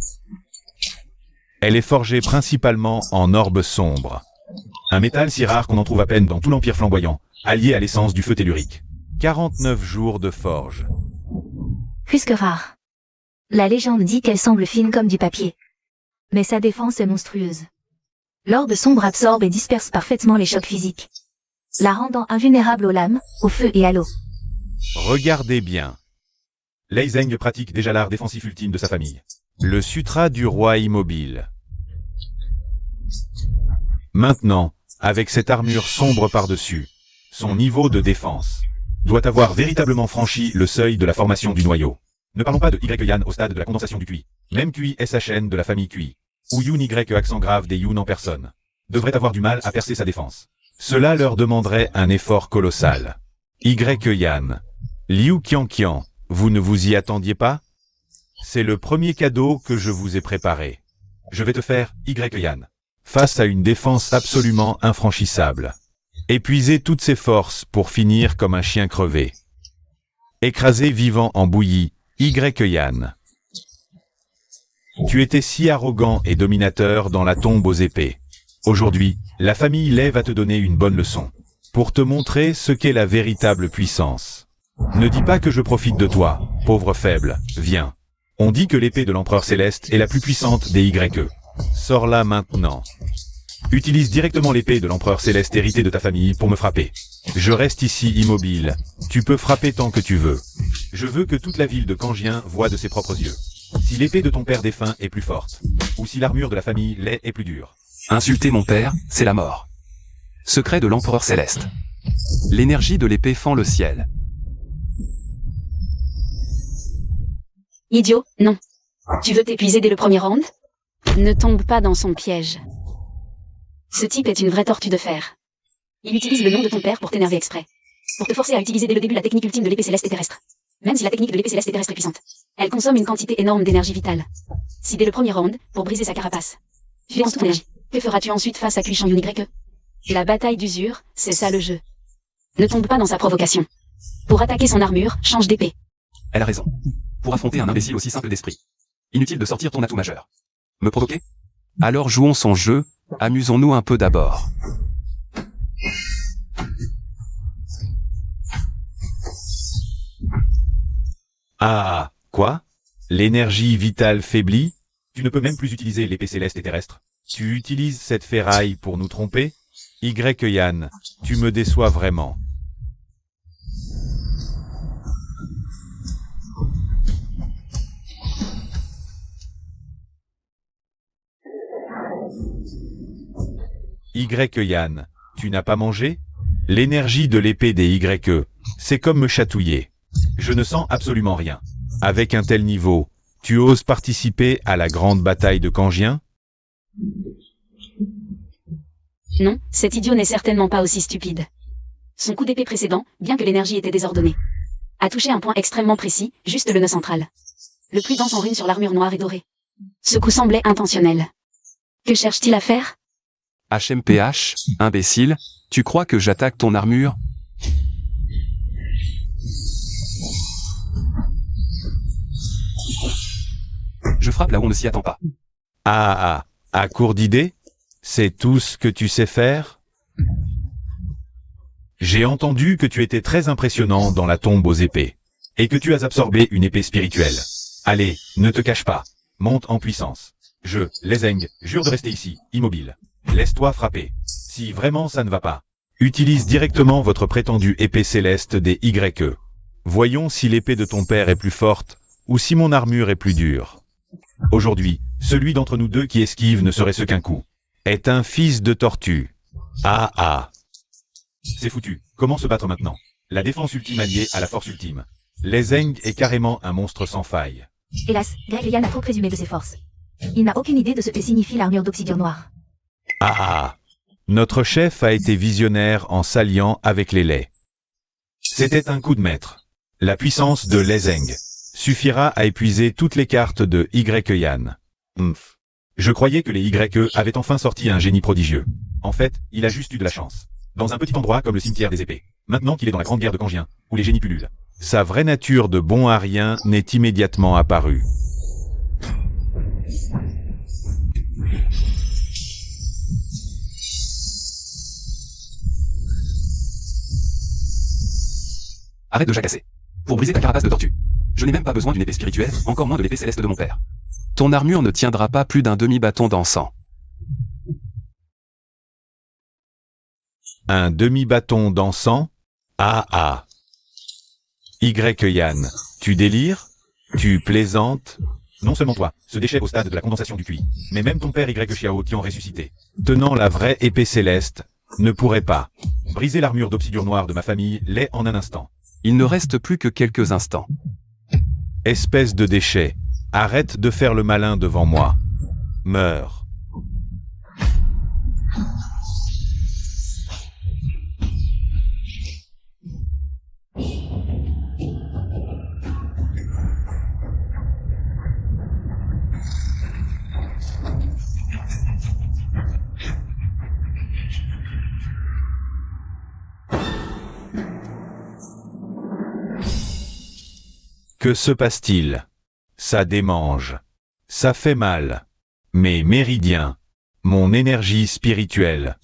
Elle est forgée principalement en orbe sombre. Un métal si rare qu'on en trouve à peine dans tout l'Empire flamboyant, allié à l'essence du feu tellurique. 49 jours de forge. Plus que rare. La légende dit qu'elle semble fine comme du papier. Mais sa défense est monstrueuse. L'orbe sombre absorbe et disperse parfaitement les chocs physiques, la rendant invulnérable aux lames, au feu et à l'eau. Regardez bien. Lei Zeng pratique déjà l'art défensif ultime de sa famille. Le sutra du roi immobile. Maintenant, avec cette armure sombre par-dessus, son niveau de défense doit avoir véritablement franchi le seuil de la formation du noyau. Ne parlons pas de Yan au stade de la condensation du QI. Même QI SHN de la famille QI, ou Yun Y accent grave des Yun en personne, devrait avoir du mal à percer sa défense. Cela leur demanderait un effort colossal. Yan. Liu Qianqian, vous ne vous y attendiez pas? C'est le premier cadeau que je vous ai préparé. Je vais te faire Yan. Face à une défense absolument infranchissable. Épuiser toutes ses forces pour finir comme un chien crevé. Écrasé vivant en bouillie, Yan. Tu étais si arrogant et dominateur dans la tombe aux épées. Aujourd'hui, la famille Lei va te donner une bonne leçon. Pour te montrer ce qu'est la véritable puissance. Ne dis pas que je profite de toi, pauvre faible, viens. On dit que l'épée de l'empereur céleste est la plus puissante des YE. Sors-la maintenant. Utilise directement l'épée de l'empereur céleste héritée de ta famille pour me frapper. Je reste ici immobile. Tu peux frapper tant que tu veux. Je veux que toute la ville de Kangien voie de ses propres yeux. Si l'épée de ton père défunt est plus forte, ou si l'armure de la famille Lei est plus dure. Insulter mon père, c'est la mort. Secret de l'empereur céleste. L'énergie de l'épée fend le ciel. Idiot, non. Tu veux t'épuiser dès le premier round? Ne tombe pas dans son piège. Ce type est une vraie tortue de fer. Il utilise le nom de ton père pour t'énerver exprès. Pour te forcer à utiliser dès le début la technique ultime de l'épée céleste et terrestre. Même si la technique de l'épée céleste et terrestre est puissante, elle consomme une quantité énorme d'énergie vitale. Si dès le premier round, pour briser sa carapace, tu dépenses toute ton énergie, que feras-tu ensuite face à Kuishan Yun YE? La bataille d'usure, c'est ça le jeu. Ne tombe pas dans sa provocation. Pour attaquer son armure, change d'épée. Elle a raison. Pour affronter un imbécile aussi simple d'esprit. Inutile de sortir ton atout majeur. Me provoquer? Alors jouons son jeu, amusons-nous un peu d'abord. Ah, quoi? L'énergie vitale faiblit? Tu ne peux même plus utiliser l'épée céleste et terrestre. Tu utilises cette ferraille pour nous tromper? Yan, tu me déçois vraiment. Yan, tu n'as pas mangé? L'énergie de l'épée des YE, c'est comme me chatouiller. Je ne sens absolument rien. Avec un tel niveau, tu oses participer à la grande bataille de Kangien? Non, cet idiot n'est certainement pas aussi stupide. Son coup d'épée précédent, bien que l'énergie était désordonnée, a touché un point extrêmement précis, juste le nœud central. Le plus dense en runes sur l'armure noire et dorée. Ce coup semblait intentionnel. Que cherche-t-il à faire? HMPH, imbécile, tu crois que j'attaque ton armure? Je frappe là où on ne s'y attend pas. À court d'idées? C'est tout ce que tu sais faire? J'ai entendu que tu étais très impressionnant dans la tombe aux épées, et que tu as absorbé une épée spirituelle. Allez, ne te cache pas, monte en puissance. Je, Lei Zeng, jure de rester ici, immobile. Laisse-toi frapper. Si vraiment ça ne va pas, utilise directement votre prétendue épée céleste des YE. Voyons si l'épée de ton père est plus forte, ou si mon armure est plus dure. Aujourd'hui, celui d'entre nous deux qui esquive ne serait-ce qu'un coup. Est un fils de tortue. C'est foutu. Comment se battre maintenant? La défense ultime alliée à la force ultime. Lezeng est carrément un monstre sans faille. Hélas, Greg Yann a trop présumé de ses forces. Il n'a aucune idée de ce que signifie l'armure d'obsidian noire. Ah. Notre chef a été visionnaire en s'alliant avec les laits. C'était un coup de maître. La puissance de Lezeng suffira à épuiser toutes les cartes de Yan. Je croyais que les YE avaient enfin sorti un génie prodigieux. En fait, il a juste eu de la chance. Dans un petit endroit comme le cimetière des épées. Maintenant qu'il est dans la grande guerre de Kangien, où les génies pullulent. Sa vraie nature de bon à rien n'est immédiatement apparue. Arrête de jacasser. Pour briser ta carapace de tortue. Je n'ai même pas besoin d'une épée spirituelle, encore moins de l'épée céleste de mon père. Ton armure ne tiendra pas plus d'un demi-bâton d'encens. Un demi-bâton d'encens? Ah. Yan, tu délires? Tu plaisantes? Non seulement toi, ce déchet au stade de la condensation du QI, mais même ton père Xiao Tian ressuscité, tenant la vraie épée céleste, ne pourrait pas briser l'armure d'obsidian noire de ma famille, l'est en un instant. Il ne reste plus que quelques instants. Espèce de déchet, arrête de faire le malin devant moi. Meurs. Que se passe-t-il? Ça démange. Ça fait mal. Mes méridiens. Mon énergie spirituelle.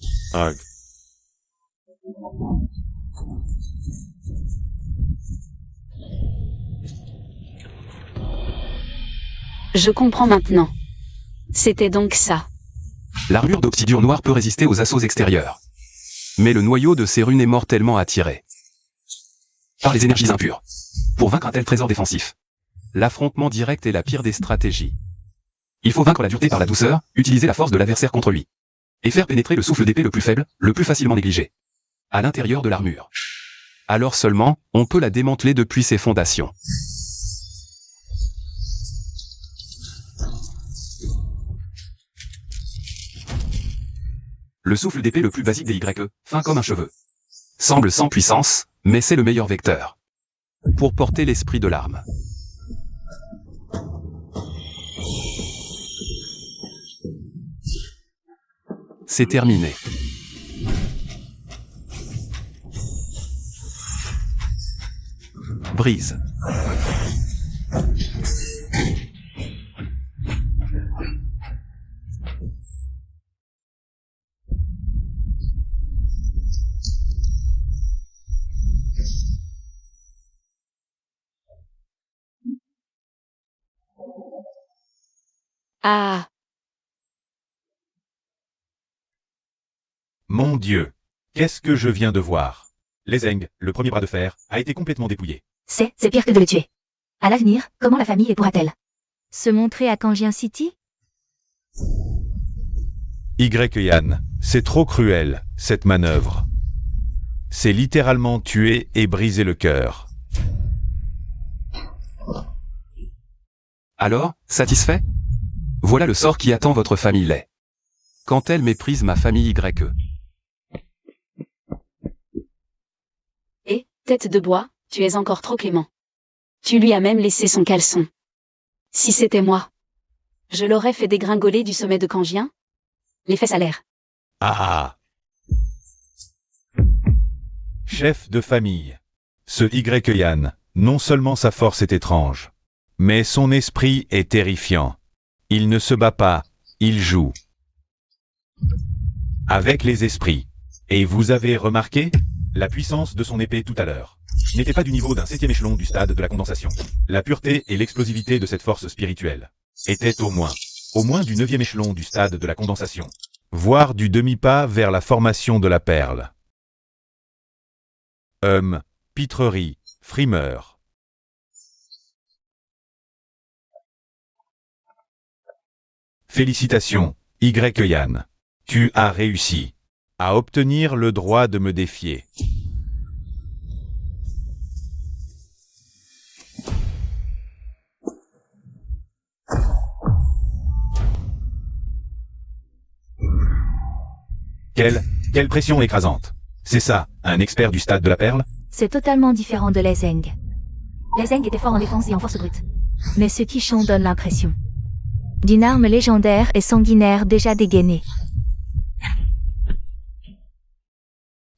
Je comprends maintenant. C'était donc ça. L'armure d'obsidian noir peut résister aux assauts extérieurs. Mais le noyau de ces runes est mortellement attiré par les énergies impures. Pour vaincre un tel trésor défensif, l'affrontement direct est la pire des stratégies. Il faut vaincre la dureté par la douceur, utiliser la force de l'adversaire contre lui. Et faire pénétrer le souffle d'épée le plus faible, le plus facilement négligé. À l'intérieur de l'armure. Alors seulement, on peut la démanteler depuis ses fondations. Le souffle d'épée le plus basique des YE, fin comme un cheveu. Semble sans puissance, mais c'est le meilleur vecteur. Pour porter l'esprit de l'arme. C'est terminé. Brise. Ah. Mon Dieu. Qu'est-ce que je viens de voir? Lezeng, le premier bras de fer, a été complètement dépouillé. C'est pire que de le tuer. À l'avenir, comment la famille pourra-t-elle se montrer à Kangien City? Yan, c'est trop cruel, cette manœuvre. C'est littéralement tuer et briser le cœur. Alors, satisfait? Voilà le sort qui attend votre famille Lay. Quand elle méprise ma famille YE. Et, tête de bois, tu es encore trop clément. Tu lui as même laissé son caleçon. Si c'était moi, je l'aurais fait dégringoler du sommet de Kangien. Les fesses à l'air. Ah. Chef de famille. Ce Yan, non seulement sa force est étrange, mais son esprit est terrifiant. Il ne se bat pas, il joue. Avec les esprits. Et vous avez remarqué? La puissance de son épée tout à l'heure n'était pas du niveau d'un 7e échelon du stade de la condensation. La pureté et l'explosivité de cette force spirituelle étaient au moins du 9e échelon du stade de la condensation, voire du demi-pas vers la formation de la perle. Pitrerie, frimeur. Félicitations, Yan. Tu as réussi à obtenir le droit de me défier. Quelle pression écrasante. C'est ça, un expert du stade de la perle? C'est totalement différent de Lezeng. Lezeng était fort en défense et en force brute. Mais ce Qichon donne l'impression d'une arme légendaire et sanguinaire déjà dégainée.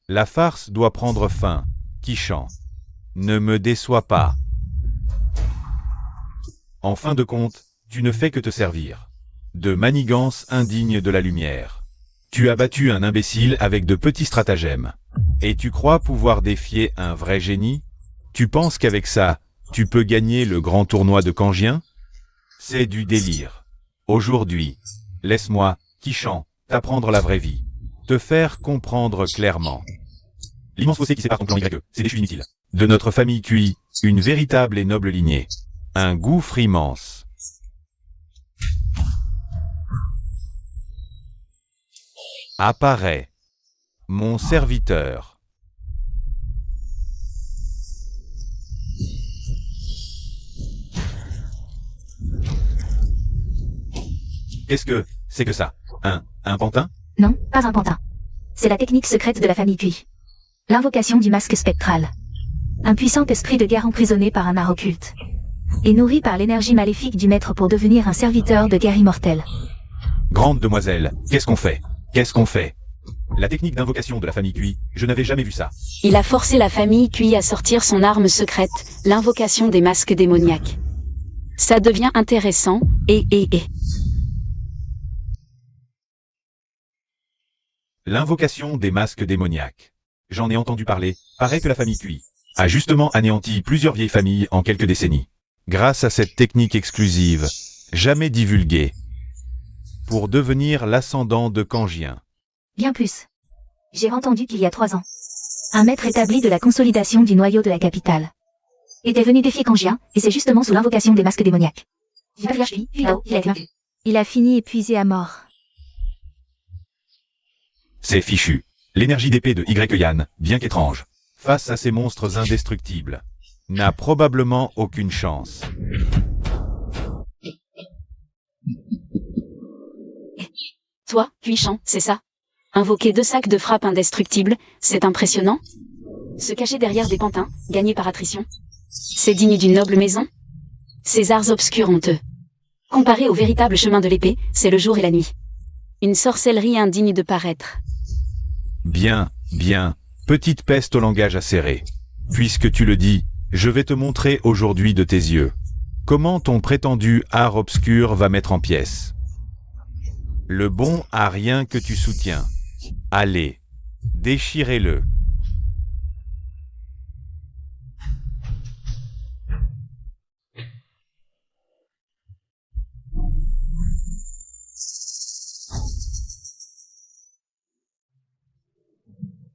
La farce doit prendre fin, Qichon. Ne me déçois pas. En fin de compte, tu ne fais que te servir de manigance indigne de la lumière. Tu as battu un imbécile avec de petits stratagèmes. Et tu crois pouvoir défier un vrai génie? Tu penses qu'avec ça, tu peux gagner le grand tournoi de Kangien? C'est du délire. Aujourd'hui, laisse-moi, Qichon, t'apprendre la vraie vie. Te faire comprendre clairement. L'immense fossé qui sépare ton clan YE, c'est déchu inutile. De notre famille QI, une véritable et noble lignée. Un gouffre immense. Apparaît. Mon serviteur. Qu'est-ce que c'est que ça? Un pantin? Non, pas un pantin. C'est la technique secrète de la famille Cui. L'invocation du masque spectral. Un puissant esprit de guerre emprisonné par un art occulte. Et nourri par l'énergie maléfique du maître pour devenir un serviteur de guerre immortel. Grande demoiselle, qu'est-ce qu'on fait? Qu'est-ce qu'on fait? La technique d'invocation de la famille Cui, je n'avais jamais vu ça. Il a forcé la famille Cui à sortir son arme secrète, l'invocation des masques démoniaques. Ça devient intéressant, et. L'invocation des masques démoniaques. J'en ai entendu parler, paraît que la famille Cui a justement anéanti plusieurs vieilles familles en quelques décennies. Grâce à cette technique exclusive, jamais divulguée, pour devenir l'ascendant de Kangien. Bien plus. J'ai entendu qu'il y a 3 ans, un maître établi de la consolidation du noyau de la capitale était venu défier Kangien, et c'est justement sous l'invocation des masques démoniaques. Du patriarche Cui, là-haut, il a été vaincu. Il a fini épuisé à mort. C'est fichu. L'énergie d'épée de Yan, bien qu'étrange, face à ces monstres indestructibles, n'a probablement aucune chance. Toi, Qichon, c'est ça? Invoquer 2 sacs de frappe indestructibles, c'est impressionnant? Se cacher derrière des pantins, gagner par attrition? C'est digne d'une noble maison? Ces arts obscurs honteux. Comparé au véritable chemin de l'épée, c'est le jour et la nuit. Une sorcellerie indigne de paraître. Bien, petite peste au langage acéré. Puisque tu le dis, je vais te montrer aujourd'hui de tes yeux comment ton prétendu art obscur va mettre en pièces le bon à rien que tu soutiens. Allez, déchirez-le.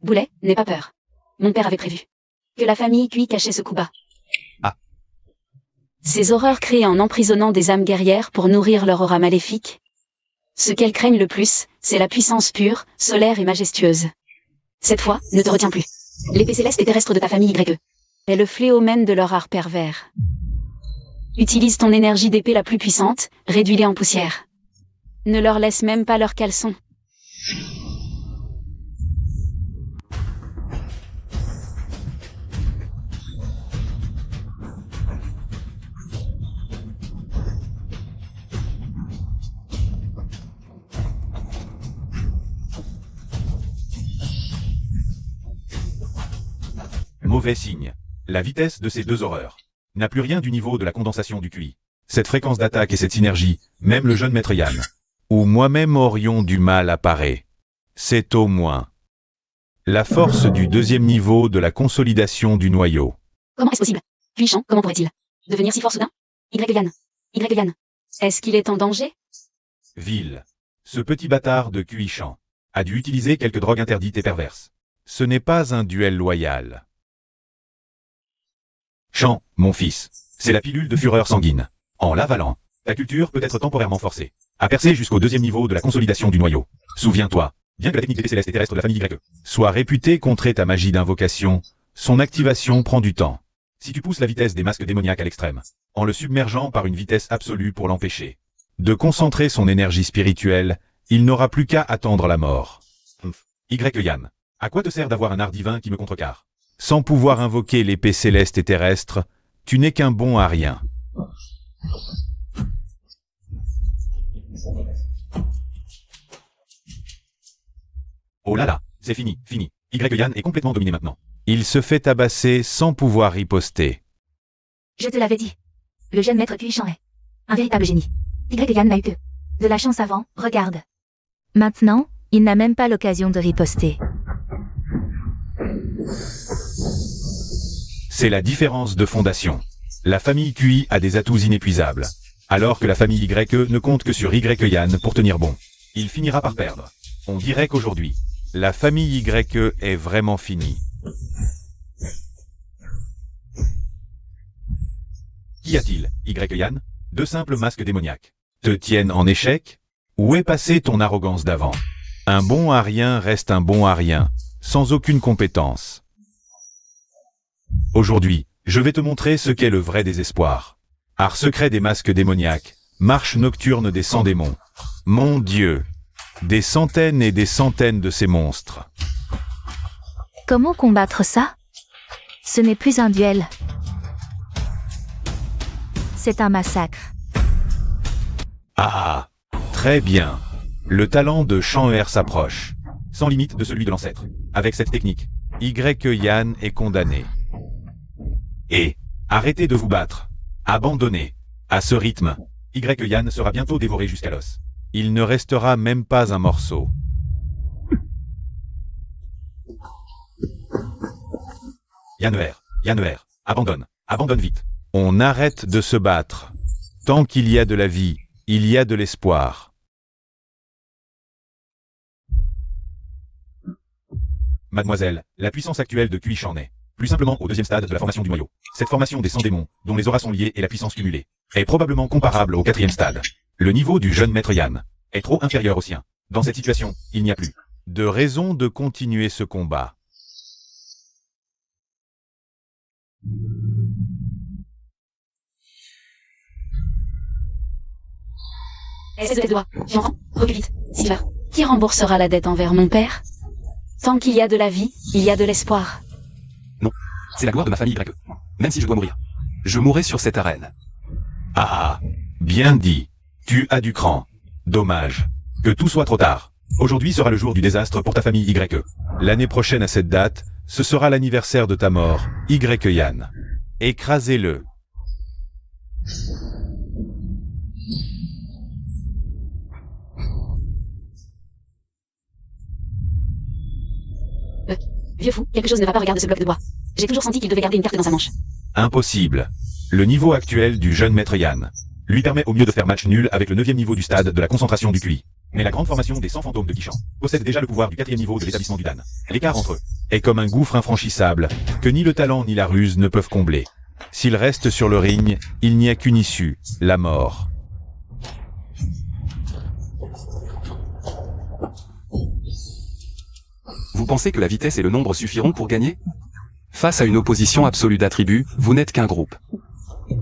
Boulet, n'aie pas peur. Mon père avait prévu que la famille Cui cachait ce coup bas. Ah. Ces horreurs créées en emprisonnant des âmes guerrières pour nourrir leur aura maléfique. Ce qu'elles craignent le plus, c'est la puissance pure, solaire et majestueuse. Cette fois, ne te retiens plus. L'épée céleste et terrestre de ta famille YE est le fléau même de leur art pervers. Utilise ton énergie d'épée la plus puissante, réduis-les en poussière. Ne leur laisse même pas leurs caleçons. Mauvais signe. La vitesse de ces 2 horreurs n'a plus rien du niveau de la condensation du QI. Cette fréquence d'attaque et cette synergie, même le jeune maître Yan, ou moi-même aurions du mal à parer. C'est au moins la force du 2e niveau de la consolidation du noyau. Comment est-ce possible? Qichon, comment pourrait-il devenir si fort soudain? Yan. Est-ce qu'il est en danger? Vil. Ce petit bâtard de Qichon a dû utiliser quelques drogues interdites et perverses. Ce n'est pas un duel loyal. Chan, mon fils, c'est la pilule de fureur sanguine. En l'avalant, ta culture peut être temporairement forcée à percer jusqu'au 2e niveau de la consolidation du noyau. Souviens-toi, bien que la technique d'épée céleste et terrestre de la famille YE soit réputée contrer ta magie d'invocation, son activation prend du temps. Si tu pousses la vitesse des masques démoniaques à l'extrême, en le submergeant par une vitesse absolue pour l'empêcher de concentrer son énergie spirituelle, il n'aura plus qu'à attendre la mort. Yan. À quoi te sert d'avoir un art divin qui me contrecarre? Sans pouvoir invoquer l'épée céleste et terrestre, tu n'es qu'un bon à rien. Oh là là, c'est fini. Yan est complètement dominé maintenant. Il se fait tabasser sans pouvoir riposter. Je te l'avais dit. Le jeune maître Puissant est un véritable génie. Yan n'a eu que de la chance avant, regarde. Maintenant, il n'a même pas l'occasion de riposter. C'est la différence de fondation. La famille QI a des atouts inépuisables, alors que la famille YE ne compte que sur Yan pour tenir bon. Il finira par perdre. On dirait qu'aujourd'hui, la famille YE est vraiment finie. Qu'y a-t-il, Yan? Deux simples masques démoniaques. Te tiennent en échec? Où est passée ton arrogance d'avant? Un bon à rien reste un bon à rien, sans aucune compétence. Aujourd'hui, je vais te montrer ce qu'est le vrai désespoir. Art secret des masques démoniaques, marche nocturne des 100 démons. Mon Dieu! Des centaines et des centaines de ces monstres. Comment combattre ça? Ce n'est plus un duel. C'est un massacre. Ah, très bien. Le talent de Chang'er s'approche, sans limite de celui de l'ancêtre. Avec cette technique, Yan est condamné. Et, arrêtez de vous battre. Abandonnez. À ce rythme, Yan sera bientôt dévoré jusqu'à l'os. Il ne restera même pas un morceau. Yanner, abandonne vite. On arrête de se battre. Tant qu'il y a de la vie, il y a de l'espoir. Mademoiselle, la puissance actuelle de QI en est, plus simplement au deuxième stade de la formation du noyau. Cette formation des 100 démons, dont les auras sont liées et la puissance cumulée, est probablement comparable au quatrième stade. Le niveau du jeune maître Yan est trop inférieur au sien. Dans cette situation, il n'y a plus de raison de continuer ce combat. Espèce de tête de doigt. Viens, recule vite. Silver, qui remboursera la dette envers mon père? Tant qu'il y a de la vie, il y a de l'espoir. Non, c'est la gloire de ma famille YE. Même si je dois mourir, je mourrai sur cette arène. Ah, bien dit. Tu as du cran. Dommage. Que tout soit trop tard. Aujourd'hui sera le jour du désastre pour ta famille YE. L'année prochaine à cette date, ce sera l'anniversaire de ta mort, Yan. Écrasez-le. Vieux fou, quelque chose ne va pas, regarde ce bloc de bois. J'ai toujours senti qu'il devait garder une carte dans sa manche. Impossible. Le niveau actuel du jeune maître Yan lui permet au mieux de faire match nul avec le 9e niveau du stade de la concentration du QI. Mais la grande formation des 100 fantômes de Kishan possède déjà le pouvoir du 4e niveau de l'établissement du Dan. L'écart entre eux est comme un gouffre infranchissable que ni le talent ni la ruse ne peuvent combler. S'il reste sur le ring, il n'y a qu'une issue, la mort. Vous pensez que la vitesse et le nombre suffiront pour gagner? Face à une opposition absolue d'attributs, vous n'êtes qu'un groupe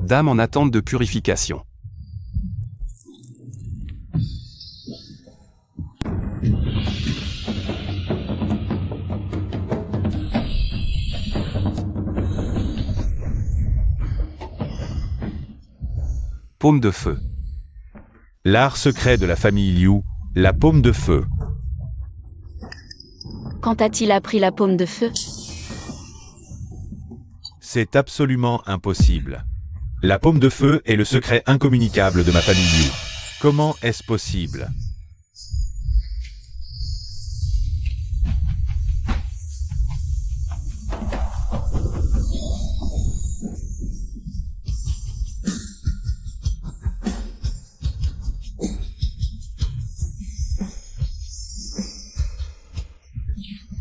d'âmes en attente de purification. Paume de feu. L'art secret de la famille Liu, la paume de feu. Quand a-t-il appris la paume de feu? C'est absolument impossible. La paume de feu est le secret incommunicable de ma famille Liu. Comment est-ce possible?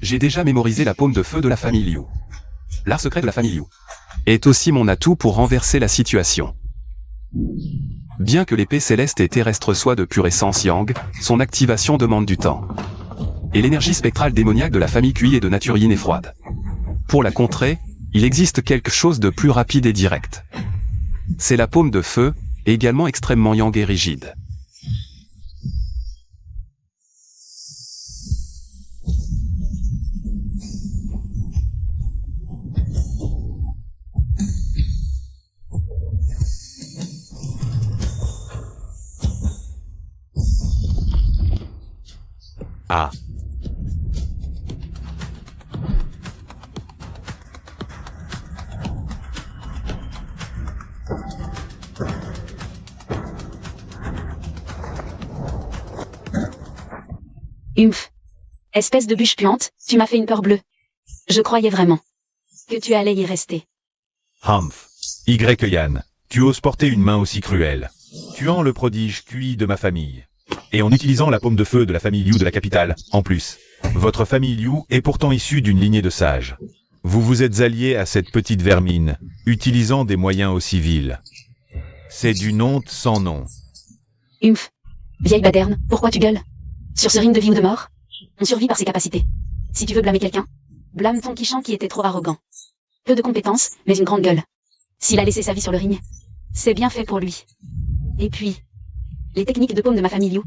J'ai déjà mémorisé la paume de feu de la famille Liu. L'art secret de la famille Liu est aussi mon atout pour renverser la situation. Bien que l'épée céleste et terrestre soit de pure essence yang, son activation demande du temps. Et l'énergie spectrale démoniaque de la famille QI est de nature yin et froide. Pour la contrer, il existe quelque chose de plus rapide et direct. C'est la paume de feu, également extrêmement yang et rigide. « 」 « 」 « 」 « 」 « 」 « 」 « 」 « 」 « 」 « 」 « 」 « 」 « 」 « 」 « 」 « 」 « 」 « 」 « 」 « 」 « 」 « 」 « 」 « 」 « 」 « 」 « 」 « 」 « 」 « 」 « Ah. Humph. Espèce de bûche puante, tu m'as fait une peur bleue. Je croyais vraiment que tu allais y rester. Humph. Yann, tu oses porter une main aussi cruelle, tuant le prodige QI de ma famille. Et en utilisant la paume de feu de la famille Liu de la capitale, en plus. Votre famille Liu est pourtant issue d'une lignée de sages. Vous vous êtes allié à cette petite vermine, utilisant des moyens aussi vils. C'est d'une honte sans nom. Humph. Vieille baderne, pourquoi tu gueules? Sur ce ring de vie ou de mort, on survit par ses capacités. Si tu veux blâmer quelqu'un, blâme ton Kishan qui était trop arrogant. Peu de compétences, mais une grande gueule. S'il a laissé sa vie sur le ring, c'est bien fait pour lui. Et puis, les techniques de paume de ma famille Liu.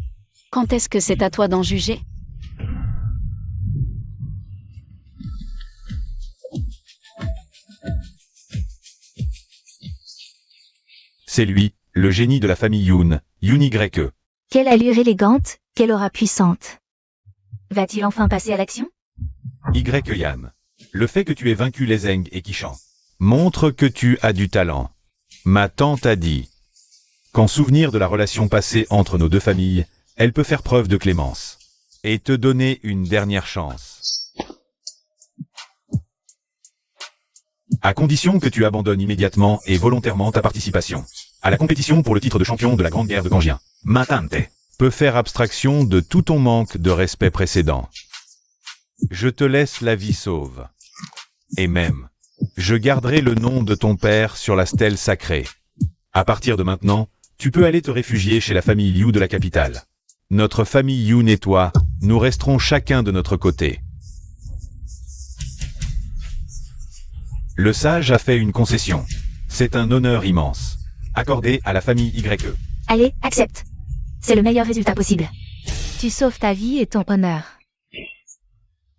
Quand est-ce que c'est à toi d'en juger? C'est lui, le génie de la famille Yun YE. Quelle allure élégante, quelle aura puissante. Va-t-il enfin passer à l'action? Yan. Le fait que tu aies vaincu les Zeng et Kishan montre que tu as du talent. Ma tante a dit qu'en souvenir de la relation passée entre nos deux familles, elle peut faire preuve de clémence et te donner une dernière chance. À condition que tu abandonnes immédiatement et volontairement ta participation à la compétition pour le titre de champion de la Grande Guerre de Gangien. Ma tante peut faire abstraction de tout ton manque de respect précédent. Je te laisse la vie sauve. Et même, je garderai le nom de ton père sur la stèle sacrée. À partir de maintenant, tu peux aller te réfugier chez la famille Liu de la capitale. Notre famille Yun et toi, nous resterons chacun de notre côté. Le sage a fait une concession. C'est un honneur immense, accordé à la famille YE. Allez, accepte. C'est le meilleur résultat possible. Tu sauves ta vie et ton honneur.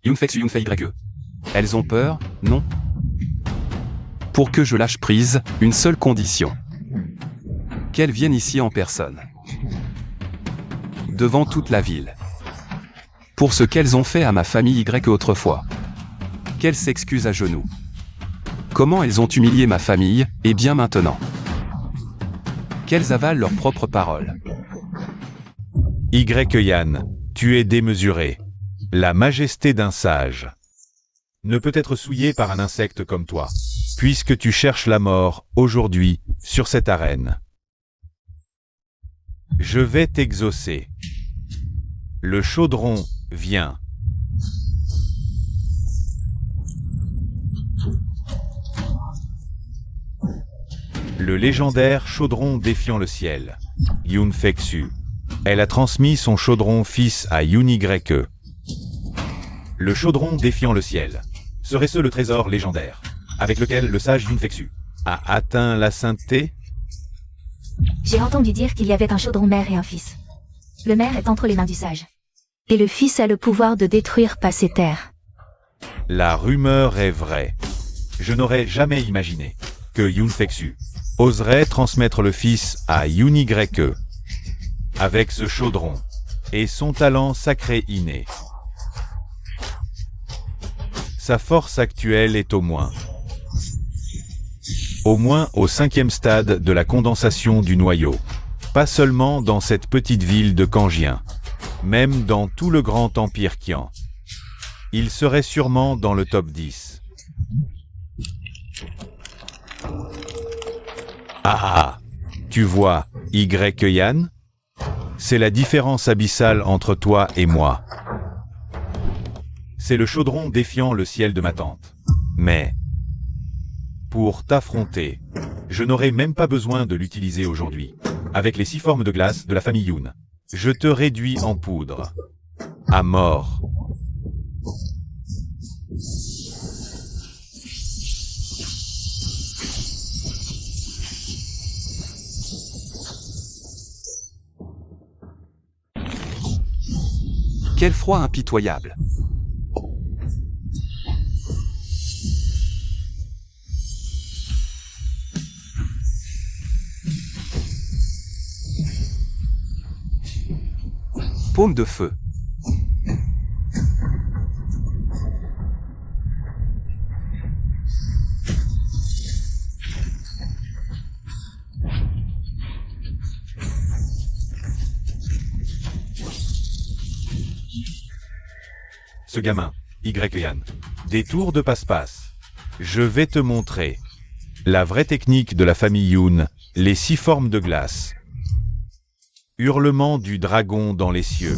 Yunfei YE. Elles ont peur, non? Pour que je lâche prise, une seule condition. Qu'elles viennent ici en personne. Devant toute la ville. Pour ce qu'elles ont fait à ma famille Y autrefois. Qu'elles s'excusent à genoux. Comment elles ont humilié ma famille, et bien maintenant. Qu'elles avalent leurs propres paroles. Yan, tu es démesuré. La majesté d'un sage ne peut être souillée par un insecte comme toi, puisque tu cherches la mort, aujourd'hui, sur cette arène. Je vais t'exaucer. Le chaudron vient. Le légendaire chaudron défiant le ciel. Yunfei. Elle a transmis son chaudron fils à YE. Le chaudron défiant le ciel. Serait-ce le trésor légendaire, avec lequel le sage Yunfei a atteint la sainteté? J'ai entendu dire qu'il y avait un chaudron mère et un fils. Le mère est entre les mains du sage. Et le fils a le pouvoir de détruire passé terre. La rumeur est vraie. Je n'aurais jamais imaginé que Yunfei oserait transmettre le fils à YE. Avec ce chaudron et son talent sacré inné. Sa force actuelle est au moins au 5e stade de la condensation du noyau. Pas seulement dans cette petite ville de Kangien, même dans tout le grand empire Qian. Il serait sûrement dans le top 10. Ah, tu vois, Yan? C'est la différence abyssale entre toi et moi. C'est le chaudron défiant le ciel de ma tante. Mais, pour t'affronter, je n'aurai même pas besoin de l'utiliser aujourd'hui. Avec les 6 formes de glace de la famille Yun, je te réduis en poudre. À mort. Quel froid impitoyable. Paume de feu. ce gamin, Y Yann. Des tours de passe-passe. Je vais te montrer. La vraie technique de la famille Yoon, les 6 formes de glace. Hurlement du dragon dans les cieux.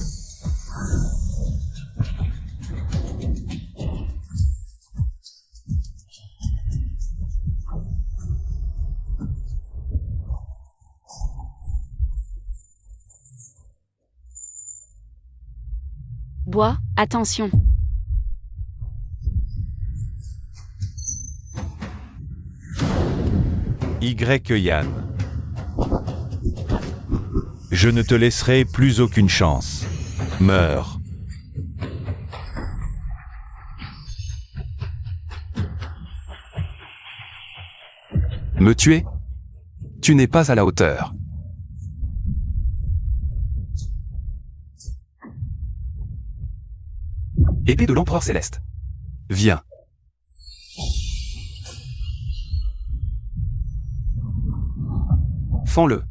Bois, attention. Y Yann. Je ne te laisserai plus aucune chance. Meurs. Me tuer? Tu n'es pas à la hauteur. Épée de l'Empereur Céleste. Viens. Fends-le.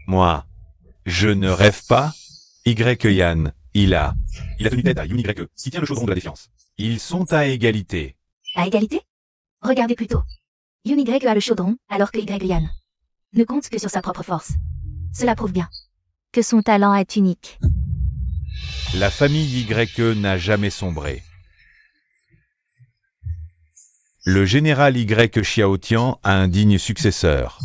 Moi, je ne rêve pas. Y Yann, il a tenu tête à Yoon YE, qui tient le chaudron de la défiance. Ils sont à égalité. À égalité? Regardez plutôt. Yoon Y a le chaudron, alors que Y Yann ne compte que sur sa propre force. Cela prouve bien que son talent est unique. La famille YE n'a jamais sombré. Le général Y Xiaotian a un digne successeur.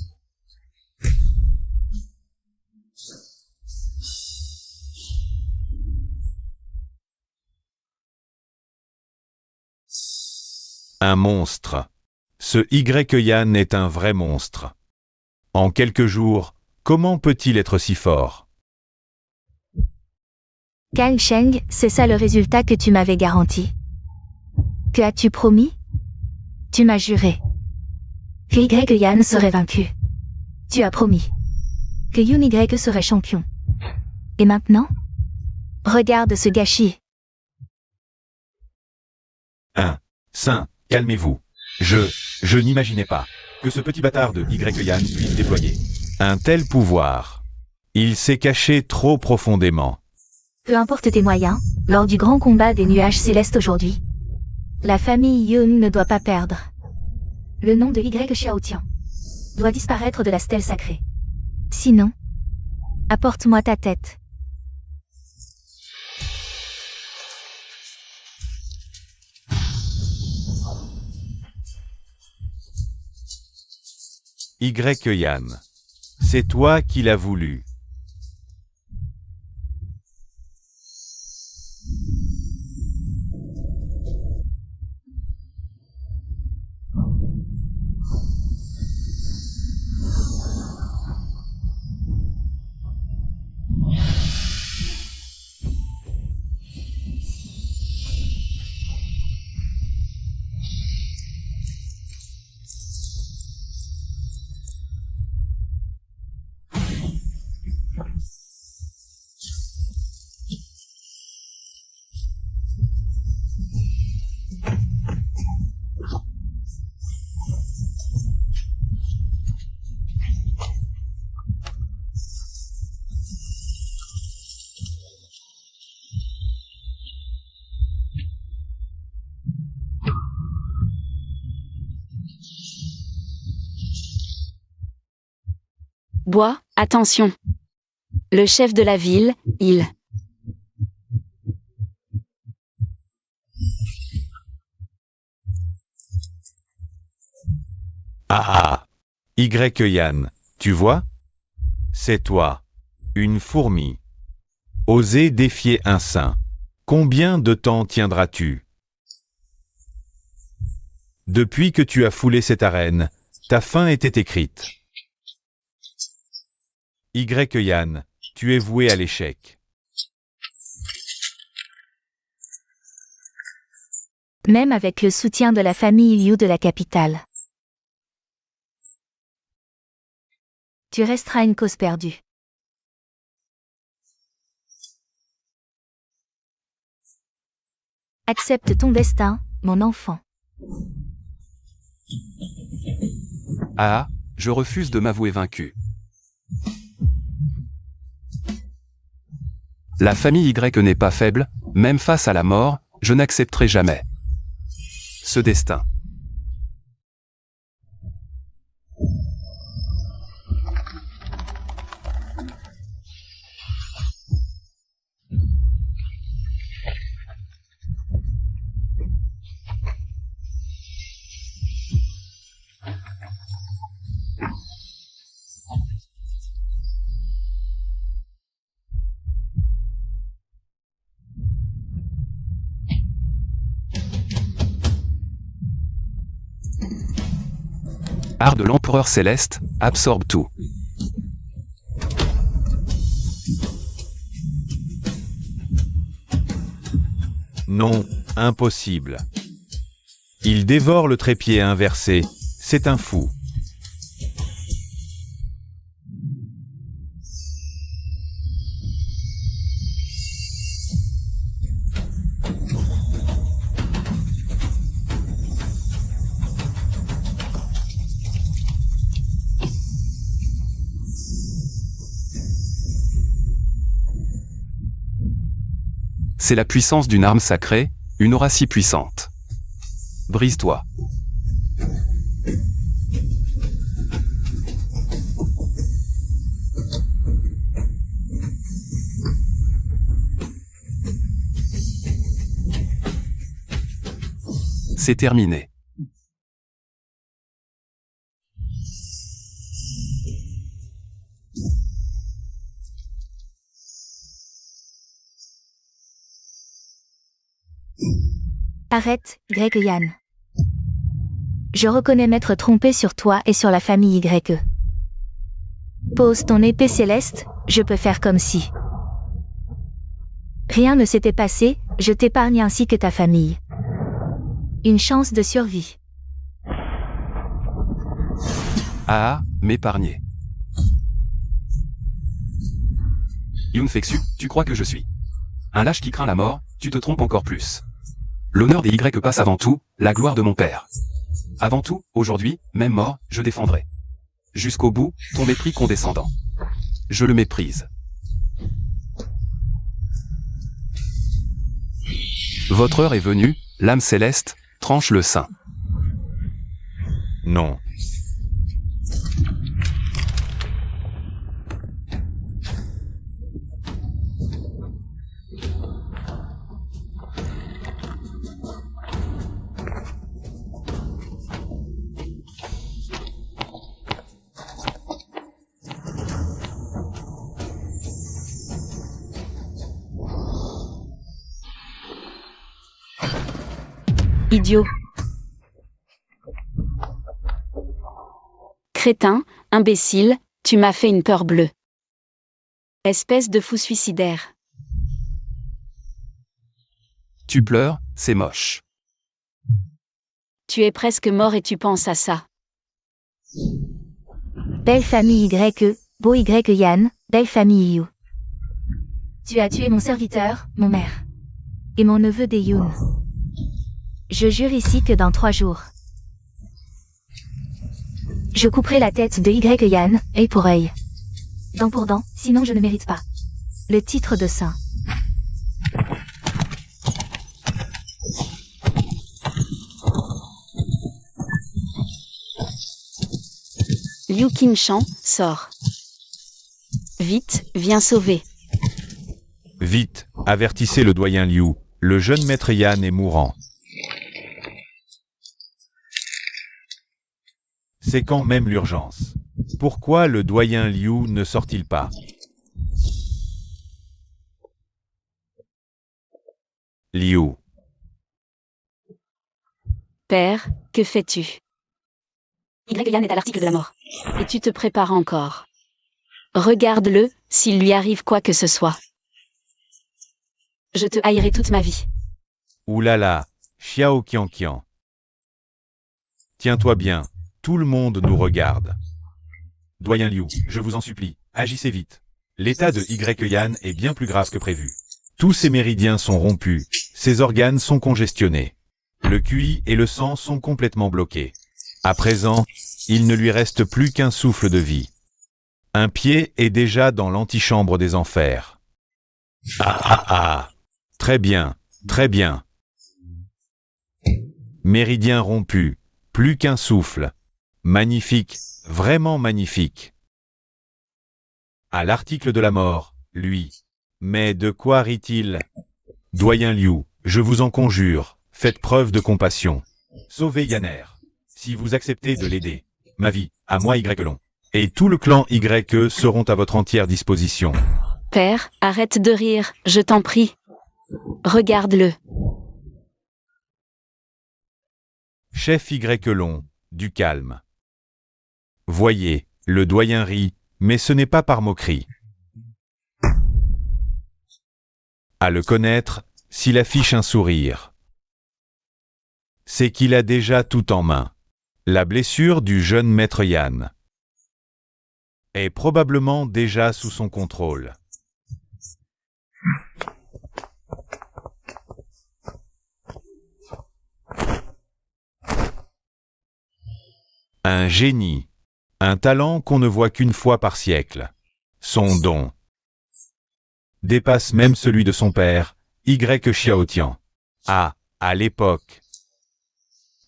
Un monstre. Ce Y Yann est un vrai monstre. En quelques jours, comment peut-il être si fort? Kang Sheng, c'est ça le résultat que tu m'avais garanti. Que as-tu promis? Tu m'as juré que Y Yann serait vaincu. Tu as promis que Yoon Y serait champion. Et maintenant? Regarde ce gâchis. Saint, calmez-vous. Je n'imaginais pas que ce petit bâtard de Y Yann puisse déployer un tel pouvoir. Il s'est caché trop profondément. Peu importe tes moyens, lors du grand combat des nuages célestes aujourd'hui, la famille Yoon ne doit pas perdre. Le nom de Y Xiaotian doit disparaître de la stèle sacrée. Sinon, apporte-moi ta tête. Y Yann, c'est toi qui l'as voulu. Bois, attention. Le chef de la ville, il. Ah! Y Yann, tu vois? C'est toi. Une fourmi. Oser défier un saint. Combien de temps tiendras-tu? Depuis que tu as foulé cette arène, ta fin était écrite. Y Yann, tu es voué à l'échec. Même avec le soutien de la famille Liu de la capitale. Tu resteras une cause perdue. Accepte ton destin, mon enfant. Ah, je refuse de m'avouer vaincu. La famille Y n'est pas faible, même face à la mort, je n'accepterai jamais ce destin. Art de l'Empereur Céleste, absorbe tout. Non, impossible. Il dévore le trépied inversé, c'est un fou. C'est la puissance d'une arme sacrée, une aura si puissante. Brise-toi. C'est terminé. Arrête, Y. Je reconnais m'être trompé sur toi et sur la famille Y. Pose ton épée céleste, je peux faire comme si rien ne s'était passé, je t'épargne ainsi que ta famille. Une chance de survie. Ah, m'épargner. Yunfexu, tu crois que je suis un lâche qui craint la mort, tu te trompes encore plus. L'honneur des Y passe avant tout, la gloire de mon père. Avant tout, aujourd'hui, même mort, je défendrai. Jusqu'au bout, ton mépris condescendant. Je le méprise. Votre heure est venue, l'âme céleste, tranche le sein. Non. Idiot. Crétin, imbécile, tu m'as fait une peur bleue. Espèce de fou suicidaire. Tu pleures, c'est moche. Tu es presque mort et tu penses à ça. Belle famille Y, beau Y Yann, belle famille You. Tu as tué mon serviteur, mon maire. Et mon neveu Deyun. Je jure ici que dans 3 jours, je couperai la tête de Y Yann, œil pour œil. Dent pour dent, sinon je ne mérite pas le titre de saint. Liu Qingshan, sort. Vite, viens sauver. Vite, avertissez le doyen Liu, le jeune maître Yan est mourant. C'est quand même l'urgence. Pourquoi le doyen Liu ne sort-il pas? Liu. Père, que fais-tu? Y Yan est à l'article de la mort. Et tu te prépares encore. Regarde-le, s'il lui arrive quoi que ce soit. Je te haïrai toute ma vie. Oulala, Xiao Qianqian. Tiens-toi bien, tout le monde nous regarde. Doyen Liu, je vous en supplie, agissez vite. L'état de Y Yan est bien plus grave que prévu. Tous ses méridiens sont rompus, Ses organes sont congestionnés. Le QI et le sang sont complètement bloqués. À présent, il ne lui reste plus qu'un souffle de vie. Un pied est déjà dans l'antichambre des enfers. Ah ah ah. Très bien, très bien. Méridien rompu, plus qu'un souffle. Magnifique, vraiment magnifique. À l'article de la mort, lui. Mais de quoi rit-il? Doyen Liu, je vous en conjure, faites preuve de compassion. Sauvez Yanner. Si vous acceptez de l'aider, ma vie, à moi Y-Long, et tout le clan Y seront à votre entière disposition. Père, arrête de rire, je t'en prie. Regarde-le. Chef Y-Long, du calme. Voyez, le doyen rit, mais ce n'est pas par moquerie. À le connaître, s'il affiche un sourire, c'est qu'il a déjà tout en main. La blessure du jeune maître Yan est probablement déjà sous son contrôle. Un génie, un talent qu'on ne voit qu'une fois par siècle. Son don dépasse même celui de son père, Y Xiaotian. Ah, à l'époque.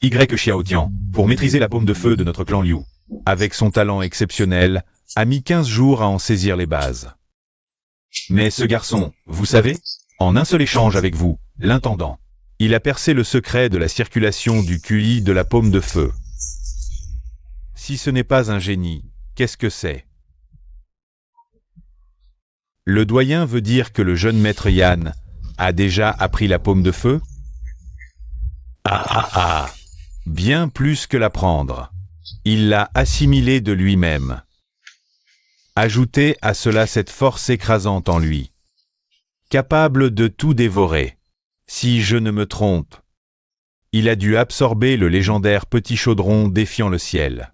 Y Xiaotian, pour maîtriser la paume de feu de notre clan Liu, avec son talent exceptionnel, a mis 15 jours à en saisir les bases. Mais ce garçon, vous savez, en un seul échange avec vous, l'intendant, il a percé le secret de la circulation du QI de la paume de feu. Si ce n'est pas un génie, qu'est-ce que c'est? Le doyen veut dire que le jeune maître Yan a déjà appris la paume de feu? Ah ah ah! Bien plus que l'apprendre. Il l'a assimilé de lui-même. Ajoutez à cela cette force écrasante en lui, capable de tout dévorer. Si je ne me trompe, il a dû absorber le légendaire petit chaudron défiant le ciel.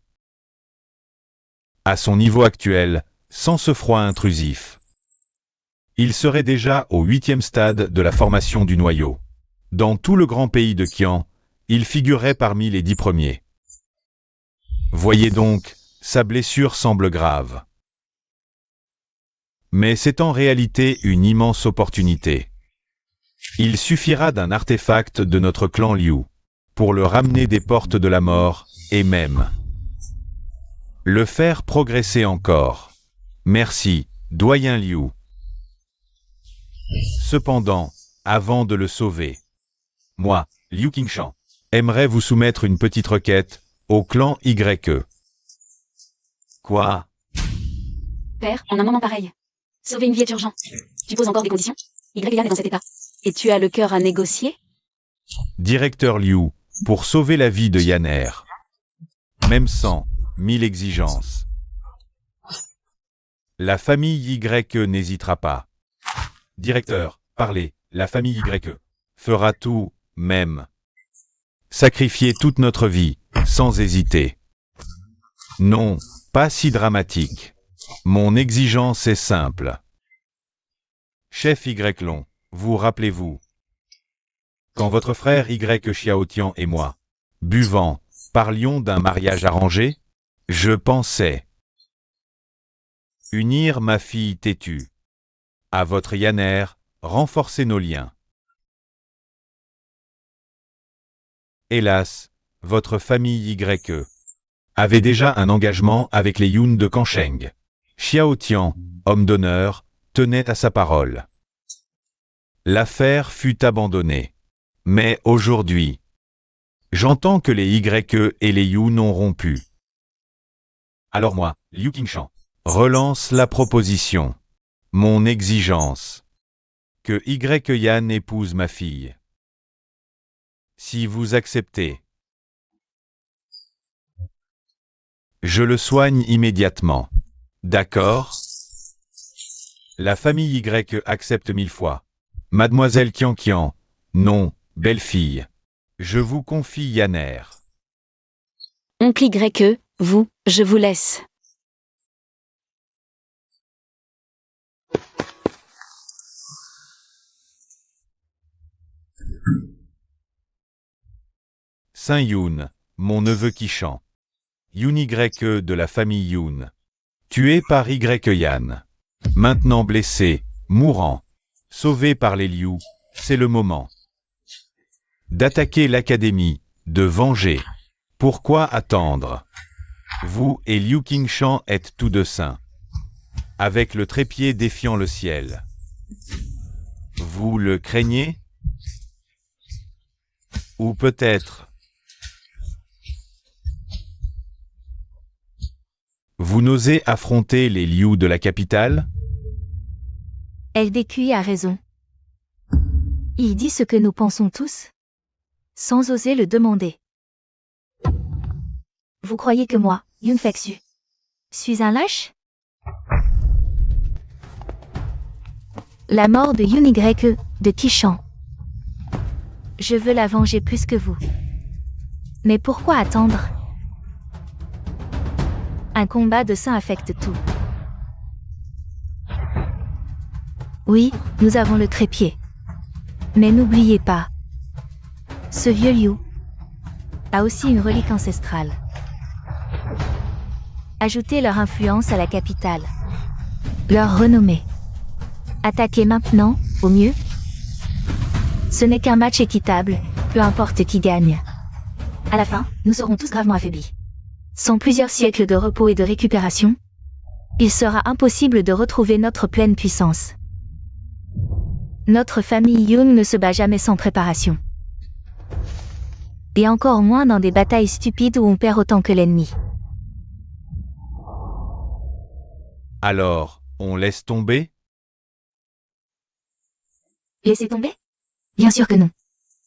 À son niveau actuel, sans ce froid intrusif, il serait déjà au 8e stade de la formation du noyau. Dans tout le grand pays de Qian, il figurerait parmi les 10 premiers. Voyez donc, sa blessure semble grave. Mais c'est en réalité une immense opportunité. Il suffira d'un artefact de notre clan Liu pour le ramener des portes de la mort et même le faire progresser encore. Merci, doyen Liu. Cependant, avant de le sauver, moi, Liu Qingshan, aimerais vous soumettre une petite requête au clan YE. Quoi? Père, en un moment pareil. Sauver une vie est urgent. Tu poses encore des conditions? Yan est dans cet état. Et tu as le cœur à négocier? Directeur Liu, pour sauver la vie de Yanner. Même sans 1000 exigences. La famille YE n'hésitera pas. Directeur, parlez, la famille YE fera tout, même sacrifier toute notre vie, sans hésiter. Non, pas si dramatique. Mon exigence est simple. Chef Y-Long, vous rappelez-vous, quand votre frère Y Xiaotian et moi, buvant, parlions d'un mariage arrangé, je pensais unir ma fille têtue à votre Yanner, renforcer nos liens. Hélas, votre famille YE avait déjà un engagement avec les Yun de Kansheng. Xiaotian, homme d'honneur, tenait à sa parole. L'affaire fut abandonnée. Mais aujourd'hui, j'entends que les YE et les Yun ont rompu. Alors moi, Liu Qingshan, relance la proposition. Mon exigence. Que Yan épouse ma fille. Si vous acceptez, je le soigne immédiatement. D'accord? La famille Y accepte 1000 fois. Mademoiselle Qian, non, belle-fille. Je vous confie Yanner. Oncle YE, vous, je vous laisse. Saint Yoon, mon neveu Kishan. Yoon Y de la famille Yoon. Tué par Y Yan. Maintenant blessé, mourant. Sauvé par les Liu, c'est le moment. D'attaquer l'académie, de venger. Pourquoi attendre? Vous et Liu Qingshan êtes tous deux saints. Avec le trépied défiant le ciel. Vous le craignez? Ou peut-être... Vous n'osez affronter les Liu de la capitale? LDQI a raison. Il dit ce que nous pensons tous, sans oser le demander. Vous croyez que moi, Yoon Feksu, suis un lâche? La mort de Yoon Y, de Kishan. Je veux la venger plus que vous. Mais pourquoi attendre? Un combat de saints affecte tout. Oui, nous avons le trépied. Mais n'oubliez pas, ce vieux Liu a aussi une relique ancestrale. Ajoutez leur influence à la capitale, leur renommée. Attaquez maintenant, au mieux. Ce n'est qu'un match équitable, peu importe qui gagne. À la fin, nous serons tous gravement affaiblis. Sans plusieurs siècles de repos et de récupération, il sera impossible de retrouver notre pleine puissance. Notre famille Yoon ne se bat jamais sans préparation. Et encore moins dans des batailles stupides où on perd autant que l'ennemi. Alors, on laisse tomber? Laissez tomber? Bien sûr que non.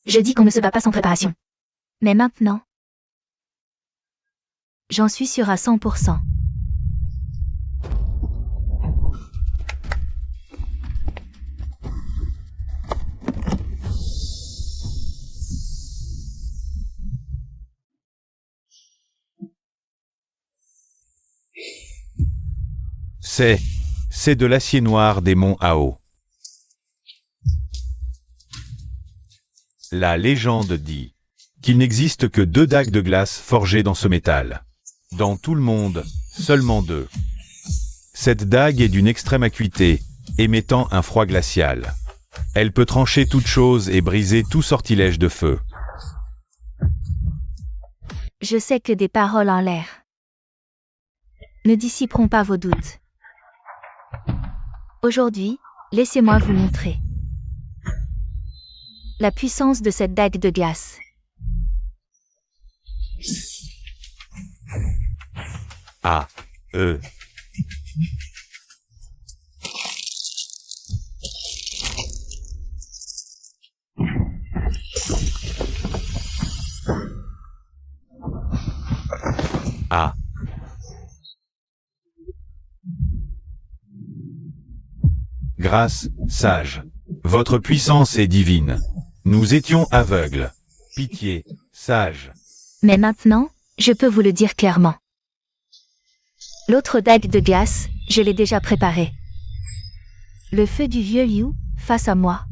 Je dis qu'on ne se bat pas sans préparation. Mais maintenant, j'en suis sûre à 100%. C'est de l'acier noir des monts Ao. La légende dit qu'il n'existe que 2 dagues de glace forgées dans ce métal. Dans tout le monde, seulement 2. Cette dague est d'une extrême acuité, émettant un froid glacial. Elle peut trancher toute chose et briser tout sortilège de feu. Je sais que des paroles en l'air ne dissiperont pas vos doutes. Aujourd'hui, laissez-moi vous montrer la puissance de cette dague de glace. A. E. A. Grâce, sage. Votre puissance est divine. Nous étions aveugles. Pitié, sage. Mais maintenant, je peux vous le dire clairement. L'autre dague de glace, je l'ai déjà préparée. Le feu du vieux Liu, face à moi,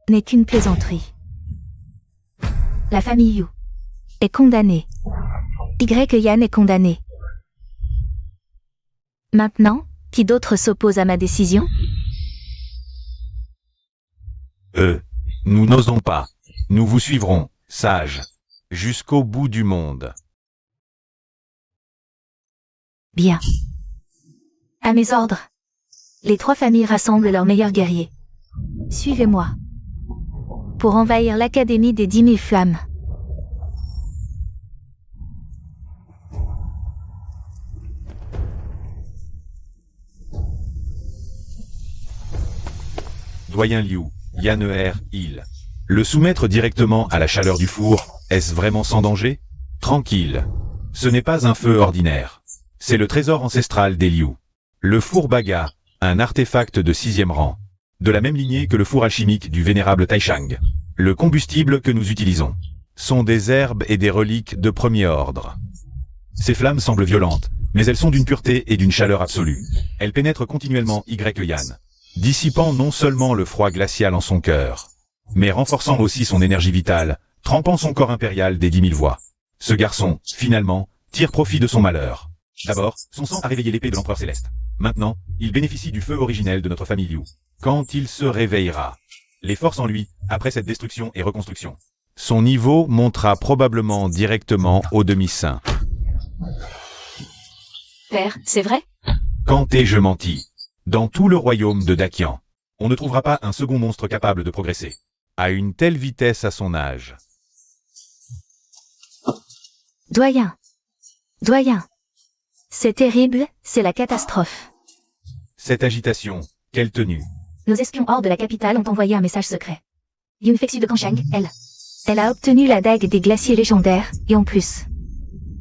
n'est qu'une plaisanterie. La famille Liu est condamnée. Y Yan est condamné. Maintenant, qui d'autre s'oppose à ma décision? Nous n'osons pas. Nous vous suivrons, sage, jusqu'au bout du monde. Bien. À mes ordres. Les 3 familles rassemblent leurs meilleurs guerriers. Suivez-moi. Pour envahir l'Académie des 10 000 flammes. Doyen Liu, Yaner, il. Le soumettre directement à la chaleur du four, est-ce vraiment sans danger? Tranquille. Ce n'est pas un feu ordinaire. C'est le trésor ancestral des Liu. Le four Baga, un artefact de 6e rang. De la même lignée que le four alchimique du vénérable Taishang. Le combustible que nous utilisons sont des herbes et des reliques de premier ordre. Ces flammes semblent violentes, mais elles sont d'une pureté et d'une chaleur absolue. Elles pénètrent continuellement Y-Yan, dissipant non seulement le froid glacial en son cœur, mais renforçant aussi son énergie vitale, trempant son corps impérial des 10 000 voix. Ce garçon, finalement, tire profit de son malheur. D'abord, son sang a réveillé l'épée de l'Empereur Céleste. Maintenant, il bénéficie du feu originel de notre famille Liu. Quand il se réveillera, les forces en lui, après cette destruction et reconstruction, son niveau montera probablement directement au demi-saint. Père, c'est vrai? Quand ai-je menti? Dans tout le royaume de Dakian, on ne trouvera pas un second monstre capable de progresser à une telle vitesse à son âge. Doyen. Doyen. C'est terrible, c'est la catastrophe. Cette agitation, quelle tenue? Nos espions hors de la capitale ont envoyé un message secret. Yun Fexu de Kanshang, elle a obtenu la dague des glaciers légendaires, et en plus,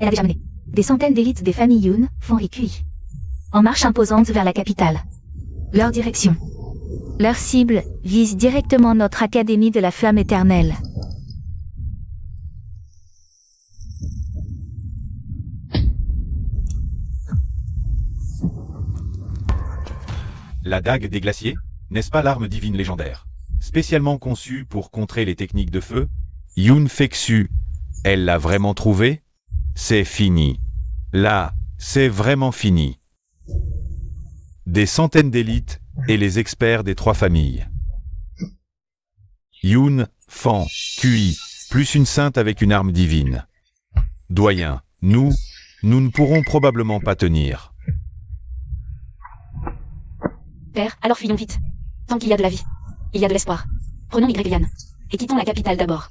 elle a déjà mené. Des centaines d'élites des familles Yun font Rikui. En marche imposante vers la capitale. Leur direction. Leur cible vise directement notre Académie de la Flamme Éternelle. La dague des glaciers, n'est-ce pas l'arme divine légendaire? Spécialement conçue pour contrer les techniques de feu? Yun Fexu, elle l'a vraiment trouvée? C'est fini. Là, c'est vraiment fini. Des centaines d'élites et les experts des 3 familles. Yun, Fan, Kui, plus une sainte avec une arme divine. Doyen, nous ne pourrons probablement pas tenir. Père, alors fuyons vite. Tant qu'il y a de la vie, il y a de l'espoir. Prenons Yan et quittons la capitale d'abord.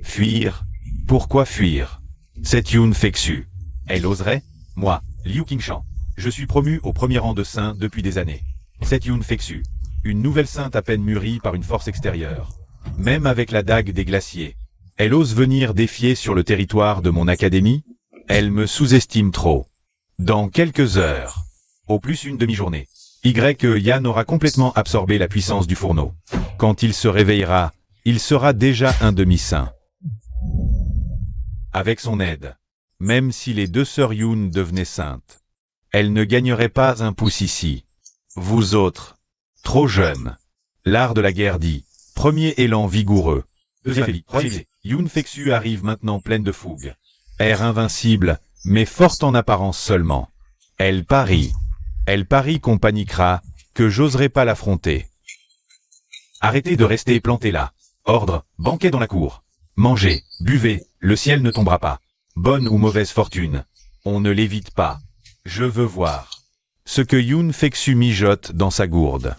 Fuir? Pourquoi fuir? C'est Yun Fexu. Elle oserait? Moi, Liu Qingshan. Je suis promu au premier rang de saint depuis des années. C'est Yun Fexu. Une nouvelle sainte à peine mûrie par une force extérieure. Même avec la dague des glaciers. Elle ose venir défier sur le territoire de mon académie? Elle me sous-estime trop. Dans quelques heures, au plus une demi-journée, Yan aura complètement absorbé la puissance du fourneau. Quand il se réveillera, il sera déjà un demi-saint. Avec son aide, même si les 2 sœurs Yun devenaient saintes, elles ne gagneraient pas un pouce ici. Vous autres, trop jeunes. L'art de la guerre dit, premier élan vigoureux. Deuxième affaibli, troisième. Yun Fexu arrive maintenant pleine de fougue. Air invincible, mais forte en apparence seulement. Elle parie qu'on paniquera, que j'oserai pas l'affronter. Arrêtez de rester plantés là. Ordre, banquet dans la cour. Mangez, buvez, le ciel ne tombera pas. Bonne ou mauvaise fortune, on ne l'évite pas. Je veux voir ce que Yun Fexu mijote dans sa gourde.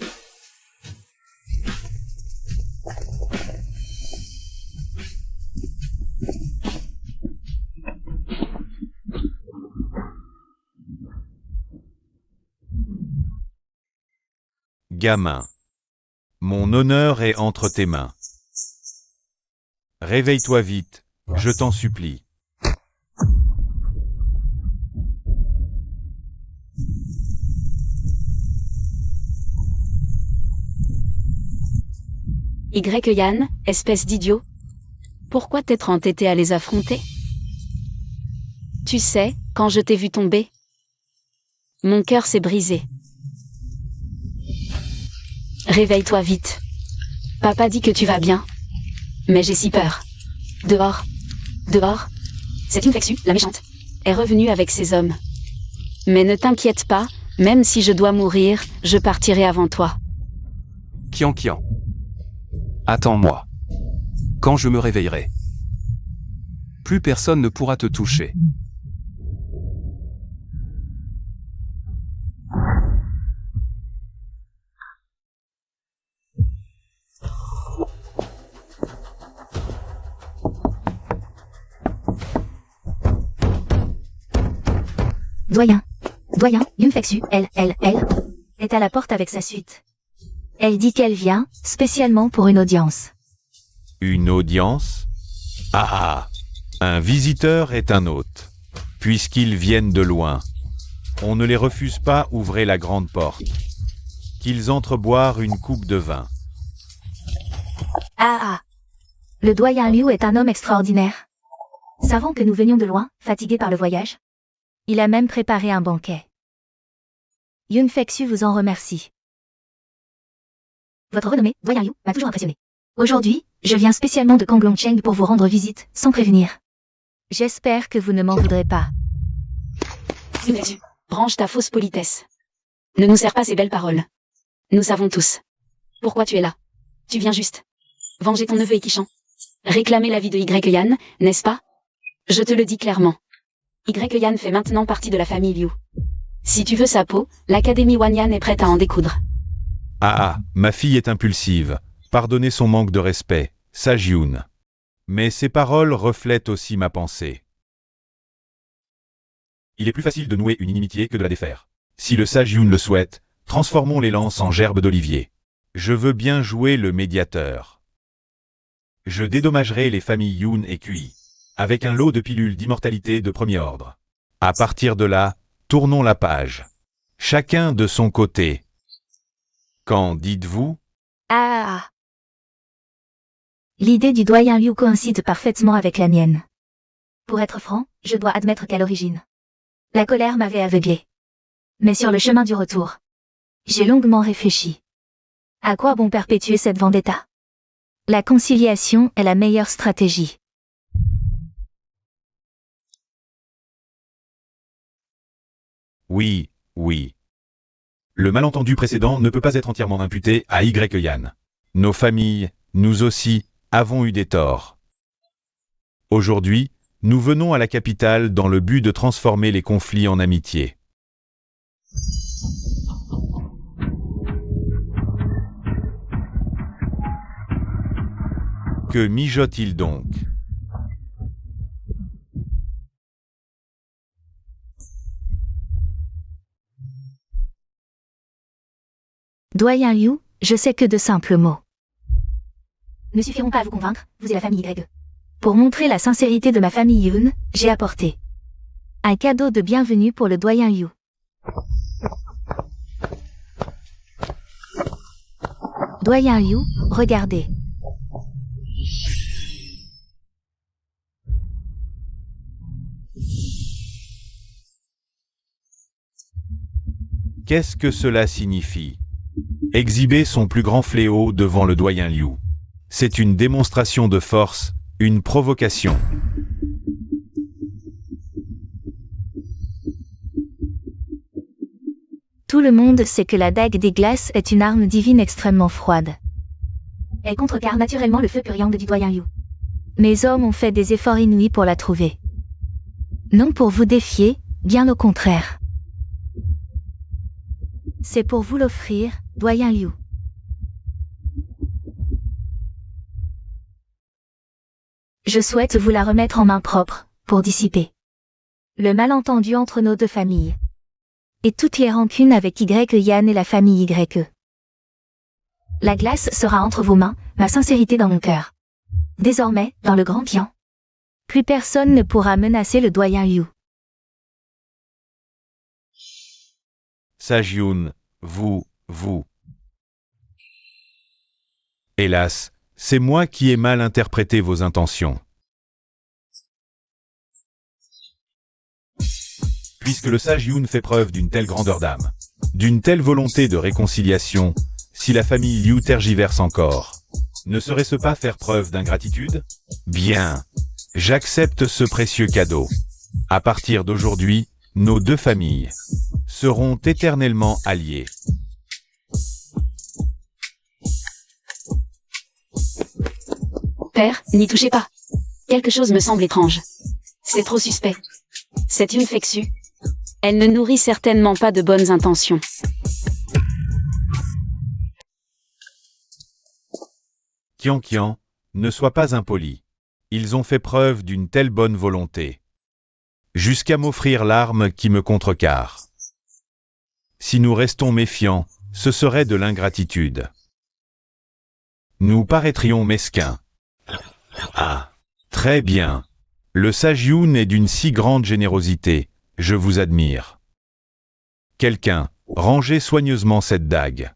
Gamin, mon honneur est entre tes mains. Réveille-toi vite, je t'en supplie. Yan, espèce d'idiot. Pourquoi t'être entêté à les affronter? Tu sais, quand je t'ai vu tomber, mon cœur s'est brisé. Réveille-toi vite. Papa dit que tu vas bien. Mais j'ai si peur. Dehors. C'est Yun Fexu, la méchante, est revenue avec ses hommes. Mais ne t'inquiète pas, même si je dois mourir, je partirai avant toi. Kian. Attends-moi. Quand je me réveillerai, plus personne ne pourra te toucher. Doyen, Yun Fexu, elle, est à la porte avec sa suite. Elle dit qu'elle vient, spécialement pour une audience. Une audience? Ah, un visiteur est un hôte. Puisqu'ils viennent de loin, on ne les refuse pas, ouvrez la grande porte. Qu'ils entrent boire une coupe de vin. Le doyen Liu est un homme extraordinaire. Savant que nous venions de loin, fatigués par le voyage, il a même préparé un banquet. Yun Fexu vous en remercie. Votre renommée, doyen Liu, m'a toujours impressionné. Aujourd'hui, je viens spécialement de Konglongcheng pour vous rendre visite, sans prévenir. J'espère que vous ne m'en voudrez pas. Branche ta fausse politesse. Ne nous sers pas ces belles paroles. Nous savons tous. Pourquoi tu es là? Tu viens juste venger ton neveu Ikishan. Réclamer la vie de Y-Yan, n'est-ce pas? Je te le dis clairement. Y-Yan fait maintenant partie de la famille Liu. Si tu veux sa peau, l'Académie Wanyan est prête à en découdre. Ma fille est impulsive. Pardonnez son manque de respect, Sage-Yoon. Mais ces paroles reflètent aussi ma pensée. Il est plus facile de nouer une inimitié que de la défaire. Si le Sage-Yoon le souhaite, transformons les lances en gerbes d'olivier. Je veux bien jouer le médiateur. Je dédommagerai les familles Yoon et Kui, avec un lot de pilules d'immortalité de premier ordre. À partir de là, tournons la page. Chacun de son côté. Qu'en dites-vous? L'idée du doyen Liu coïncide parfaitement avec la mienne. Pour être franc, je dois admettre qu'à l'origine, la colère m'avait aveuglé. Mais sur le chemin du retour, j'ai longuement réfléchi. À quoi bon perpétuer cette vendetta? La conciliation est la meilleure stratégie. Oui. Le malentendu précédent ne peut pas être entièrement imputé à Y-Yan. Nos familles, nous aussi, avons eu des torts. Aujourd'hui, nous venons à la capitale dans le but de transformer les conflits en amitié. Que mijote-t-il donc? Doyen Liu, je sais que de simples mots ne suffiront pas à vous convaincre, vous et la famille Y. Pour montrer la sincérité de ma famille Yoon, j'ai apporté un cadeau de bienvenue pour le doyen Liu. Doyen Liu, regardez. Qu'est-ce que cela signifie? Exhiber son plus grand fléau devant le doyen Liu. C'est une démonstration de force, une provocation. Tout le monde sait que la dague des glaces est une arme divine extrêmement froide. Elle contrecarre naturellement le feu puriang du doyen Liu. Mes hommes ont fait des efforts inouïs pour la trouver. Non pour vous défier, bien au contraire. C'est pour vous l'offrir, doyen Liu. Je souhaite vous la remettre en main propre, pour dissiper le malentendu entre nos deux familles. Et toutes les rancunes avec Y-Yan et la famille Y. La glace sera entre vos mains, ma sincérité dans mon cœur. Désormais, dans le grand clan, plus personne ne pourra menacer le doyen Liu. Sage-Yoon, vous. Hélas, c'est moi qui ai mal interprété vos intentions. Puisque le sage Yoon fait preuve d'une telle grandeur d'âme, d'une telle volonté de réconciliation, si la famille Liu tergiverse encore, ne serait-ce pas faire preuve d'ingratitude? Bien, j'accepte ce précieux cadeau. À partir d'aujourd'hui, nos deux familles seront éternellement alliées. Père, n'y touchez pas. Quelque chose me semble étrange. C'est trop suspect. Cette Yoon Feksu, elle ne nourrit certainement pas de bonnes intentions. Qian, ne sois pas impoli. Ils ont fait preuve d'une telle bonne volonté, jusqu'à m'offrir l'arme qui me contrecarre. Si nous restons méfiants, ce serait de l'ingratitude. Nous paraîtrions mesquins. Ah, très bien. Le sage Yoon est d'une si grande générosité, je vous admire. Quelqu'un, rangez soigneusement cette dague.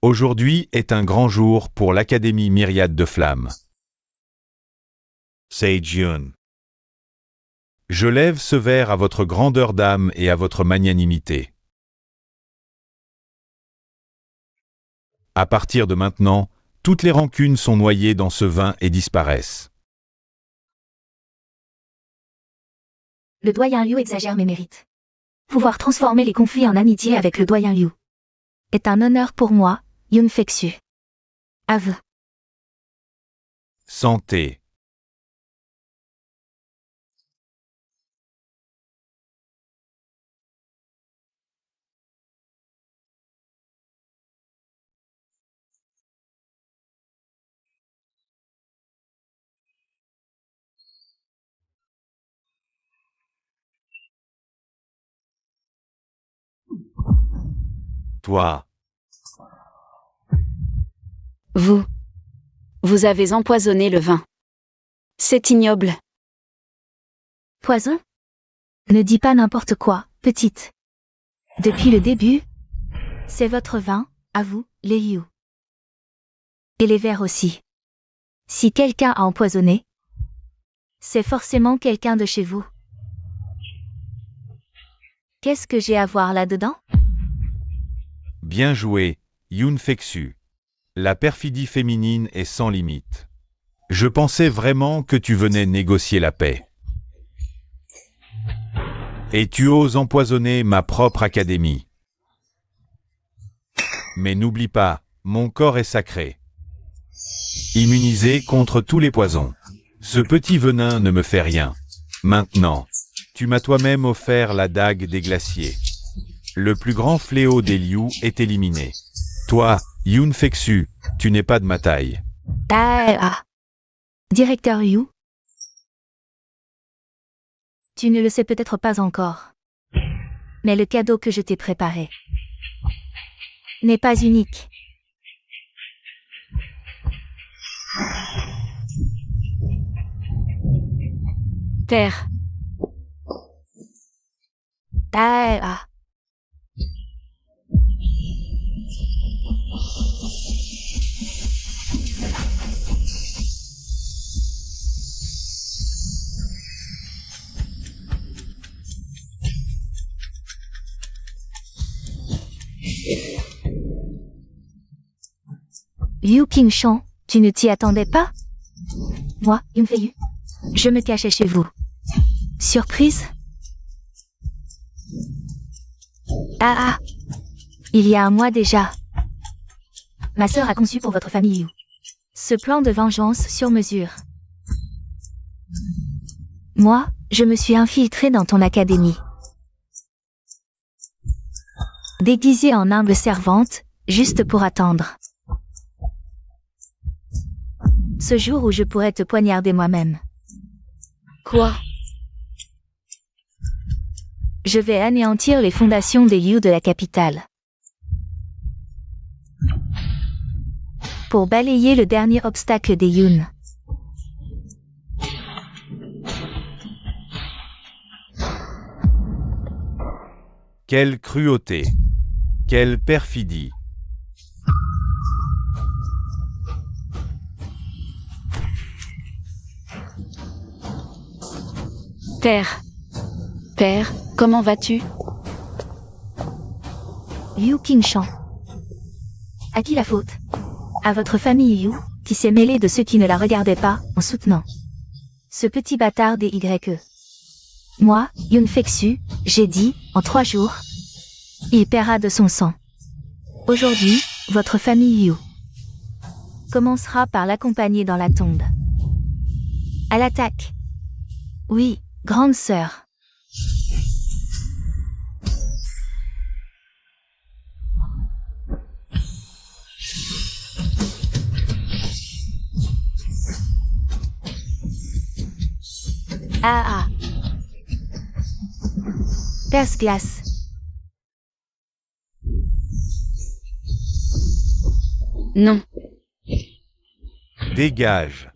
Aujourd'hui est un grand jour pour l'Académie Myriade de Flammes. Sage Yoon. Je lève ce verre à votre grandeur d'âme et à votre magnanimité. À partir de maintenant, toutes les rancunes sont noyées dans ce vin et disparaissent. Le doyen Liu exagère mes mérites. Pouvoir transformer les conflits en amitié avec le doyen Liu est un honneur pour moi, Yun Fexu. Aveu. Santé. Toi. Vous avez empoisonné le vin. C'est ignoble. Poison? Ne dis pas n'importe quoi, petite. Depuis le début, c'est votre vin, à vous, les Liu. Et les verres aussi. Si quelqu'un a empoisonné, c'est forcément quelqu'un de chez vous. Qu'est-ce que j'ai à voir là-dedans? Bien joué, Yun Fexu. La perfidie féminine est sans limite. Je pensais vraiment que tu venais négocier la paix. Et tu oses empoisonner ma propre académie. Mais n'oublie pas, mon corps est sacré. Immunisé contre tous les poisons. Ce petit venin ne me fait rien. Maintenant, tu m'as toi-même offert la dague des glaciers. Le plus grand fléau des Liu est éliminé. Toi, Yun Fexu, tu n'es pas de ma taille. Directeur Liu? Tu ne le sais peut-être pas encore. Mais le cadeau que je t'ai préparé n'est pas unique. Terre. Liu Qingshan, tu ne t'y attendais pas? Moi, Yun Feiyu, je me cachais chez vous. Surprise? Il y a un mois déjà. Ma sœur a conçu pour votre famille Liu ce plan de vengeance sur mesure. Moi, je me suis infiltrée dans ton académie. Déguisée en humble servante, juste pour attendre ce jour où je pourrais te poignarder moi-même. Quoi? Je vais anéantir les fondations des Liu de la capitale. Pour balayer le dernier obstacle des Yun. Quelle cruauté! Quelle perfidie! Terre. Père, comment vas-tu? Liu Qingshan. À qui la faute? À votre famille Liu, qui s'est mêlée de ceux qui ne la regardaient pas, en soutenant ce petit bâtard des YE. Moi, Yun Fexu, j'ai dit, en 3 jours, il paiera de son sang. Aujourd'hui, votre famille Liu commencera par l'accompagner dans la tombe. À l'attaque. Oui, grande sœur. Perce-glace. Non. Dégage!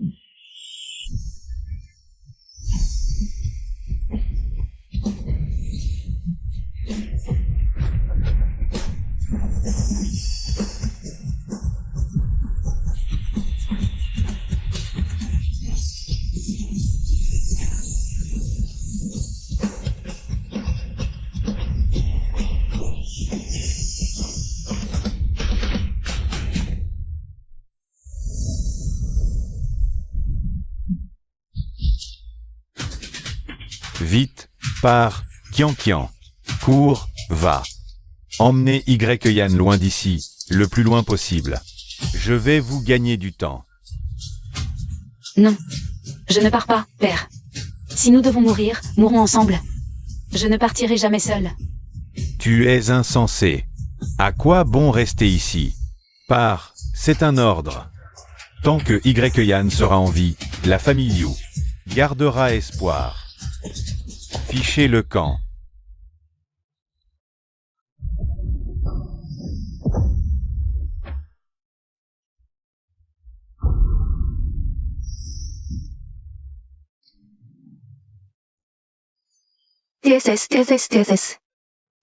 Vite, pars, Kian. Cours, va. Emmenez Yan loin d'ici, le plus loin possible. Je vais vous gagner du temps. Non. Je ne pars pas, père. Si nous devons mourir, mourons ensemble. Je ne partirai jamais seul. Tu es insensé. À quoi bon rester ici? Pars, c'est un ordre. Tant que Yan sera en vie, la famille Yu gardera espoir. Fichez le camp. TSS.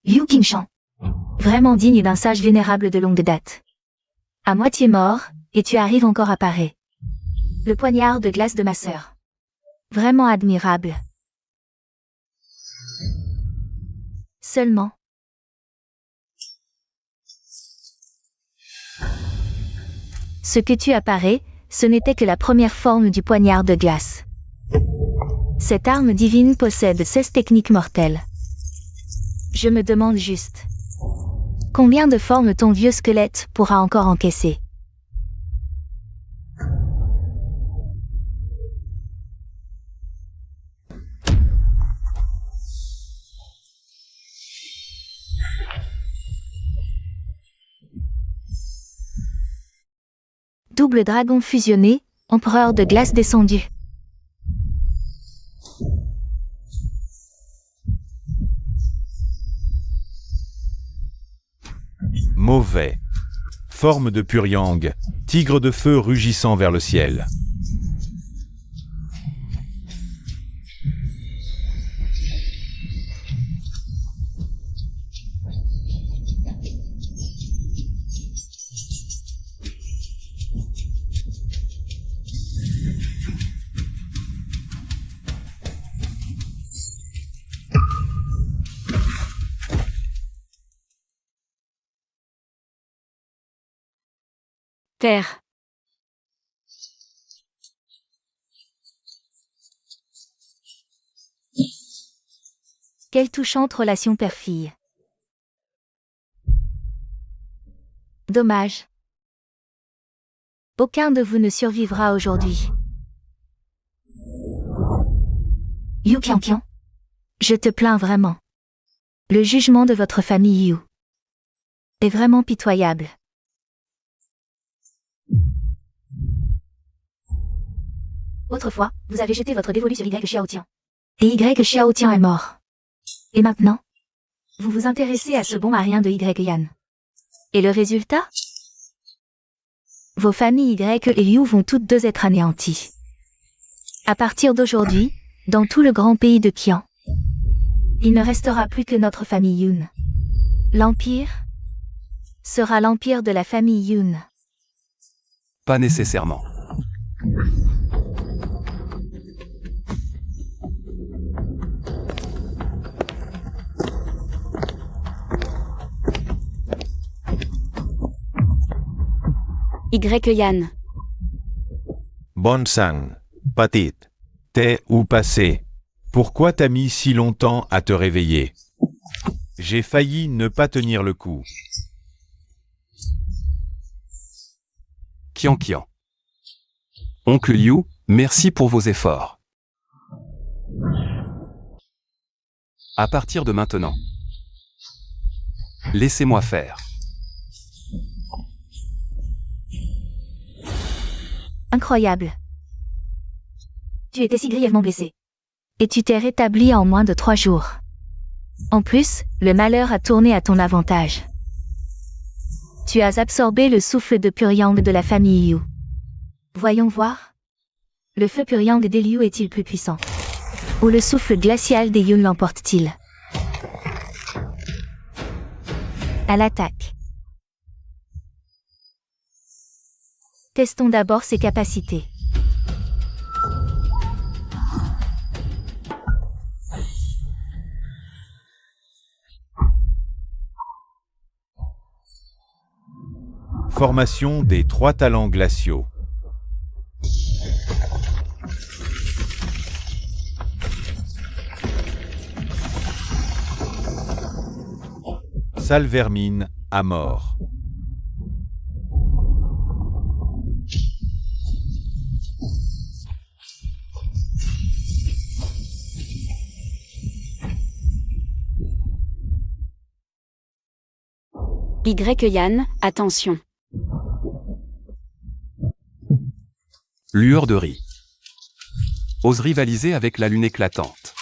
Liu Qingshan. Vraiment digne d'un sage vénérable de longue date. À moitié mort, et tu arrives encore à parer. Le poignard de glace de ma sœur. Vraiment admirable. Seulement. Ce que tu apparais, ce n'était que la première forme du poignard de glace. Cette arme divine possède 16 techniques mortelles. Je me demande juste. Combien de formes ton vieux squelette pourra encore encaisser? Double dragon fusionné, empereur de glace descendu. Mauvais. Forme de Puriang, tigre de feu rugissant vers le ciel. Père. Quelle touchante relation père-fille. Dommage. Aucun de vous ne survivra aujourd'hui. Yu Qian. Je te plains vraiment. Le jugement de votre famille Yu est vraiment pitoyable. Autrefois, vous avez jeté votre dévolu sur Y Xiaotian. Et Y Xiaotian est mort. Et maintenant, vous vous intéressez à ce bon à rien de Yan. Et le résultat? Vos familles Y et Yu vont toutes deux être anéanties. À partir d'aujourd'hui, dans tout le grand pays de Qian, il ne restera plus que notre famille Yun. L'Empire sera l'empire de la famille Yun. Pas nécessairement. Yan. Bon sang, petite. T'es où passé? Pourquoi t'as mis si longtemps à te réveiller? J'ai failli ne pas tenir le coup. Qian. Oncle Yu, merci pour vos efforts. À partir de maintenant, laissez-moi faire. Incroyable. Tu étais si grièvement blessé. Et tu t'es rétabli en moins de 3 jours. En plus, le malheur a tourné à ton avantage. Tu as absorbé le souffle de Puriang de la famille Yu. Voyons voir. Le feu Puriang des Liu est-il plus puissant? Ou le souffle glacial des Yun l'emporte-t-il? À l'attaque. Testons d'abord ses capacités. Formation des 3 talents glaciaux. Sale vermine, à mort. Yann, attention. Lueur de riz. Ose rivaliser avec la lune éclatante.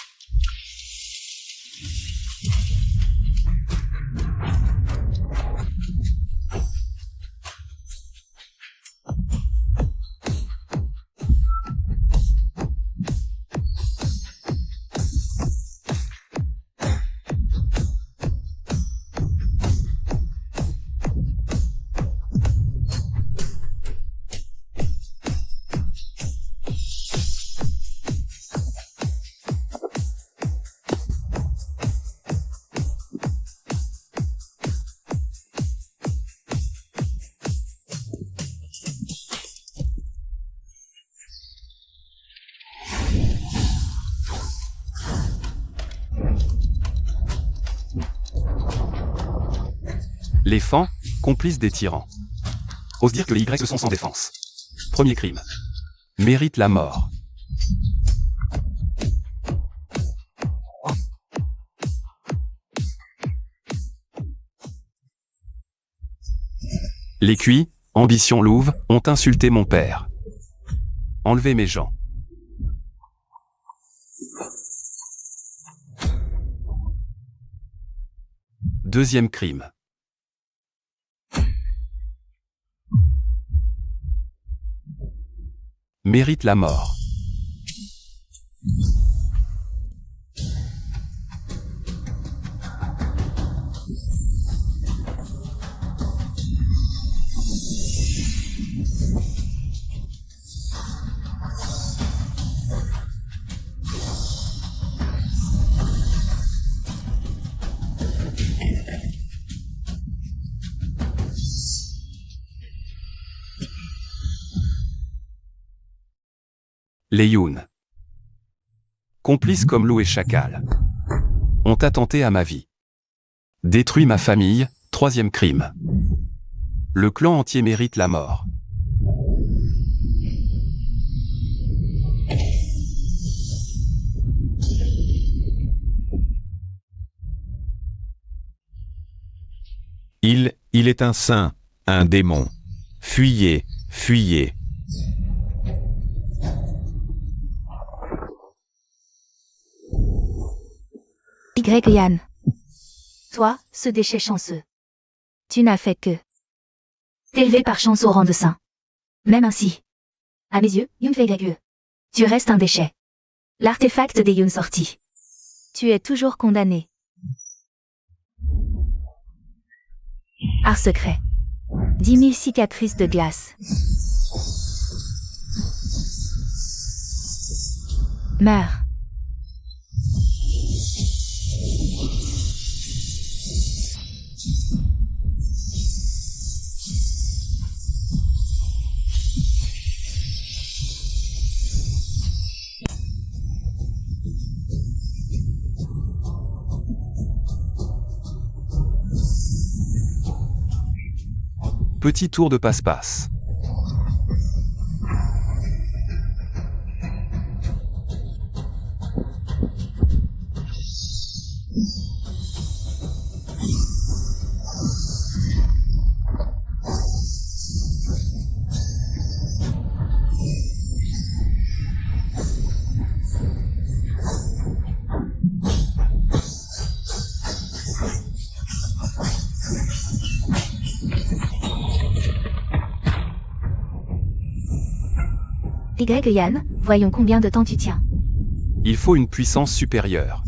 Les fans, complices des tyrans. Ose dire que les Y sont sans défense. Premier crime. Mérite la mort. Les QI, ambition louve, ont insulté mon père. Enlevez mes gens. Deuxième crime. Mérite la mort. Les Youn. Complices comme loup et chacal. Ont attenté à ma vie. Détruit ma famille, troisième crime. Le clan entier mérite la mort. Il est un saint, un démon. Fuyez, fuyez. Yann. Toi, ce déchet chanceux. Tu n'as fait que t'élever par chance au rang de saint. Même ainsi. À mes yeux, YU. Tu restes un déchet. L'artefact des Yun sorti. Tu es toujours condamné. Art secret. 10 000 cicatrices de glace. Meurs. Petit tour de passe-passe. Yann, voyons combien de temps tu tiens. Il faut une puissance supérieure.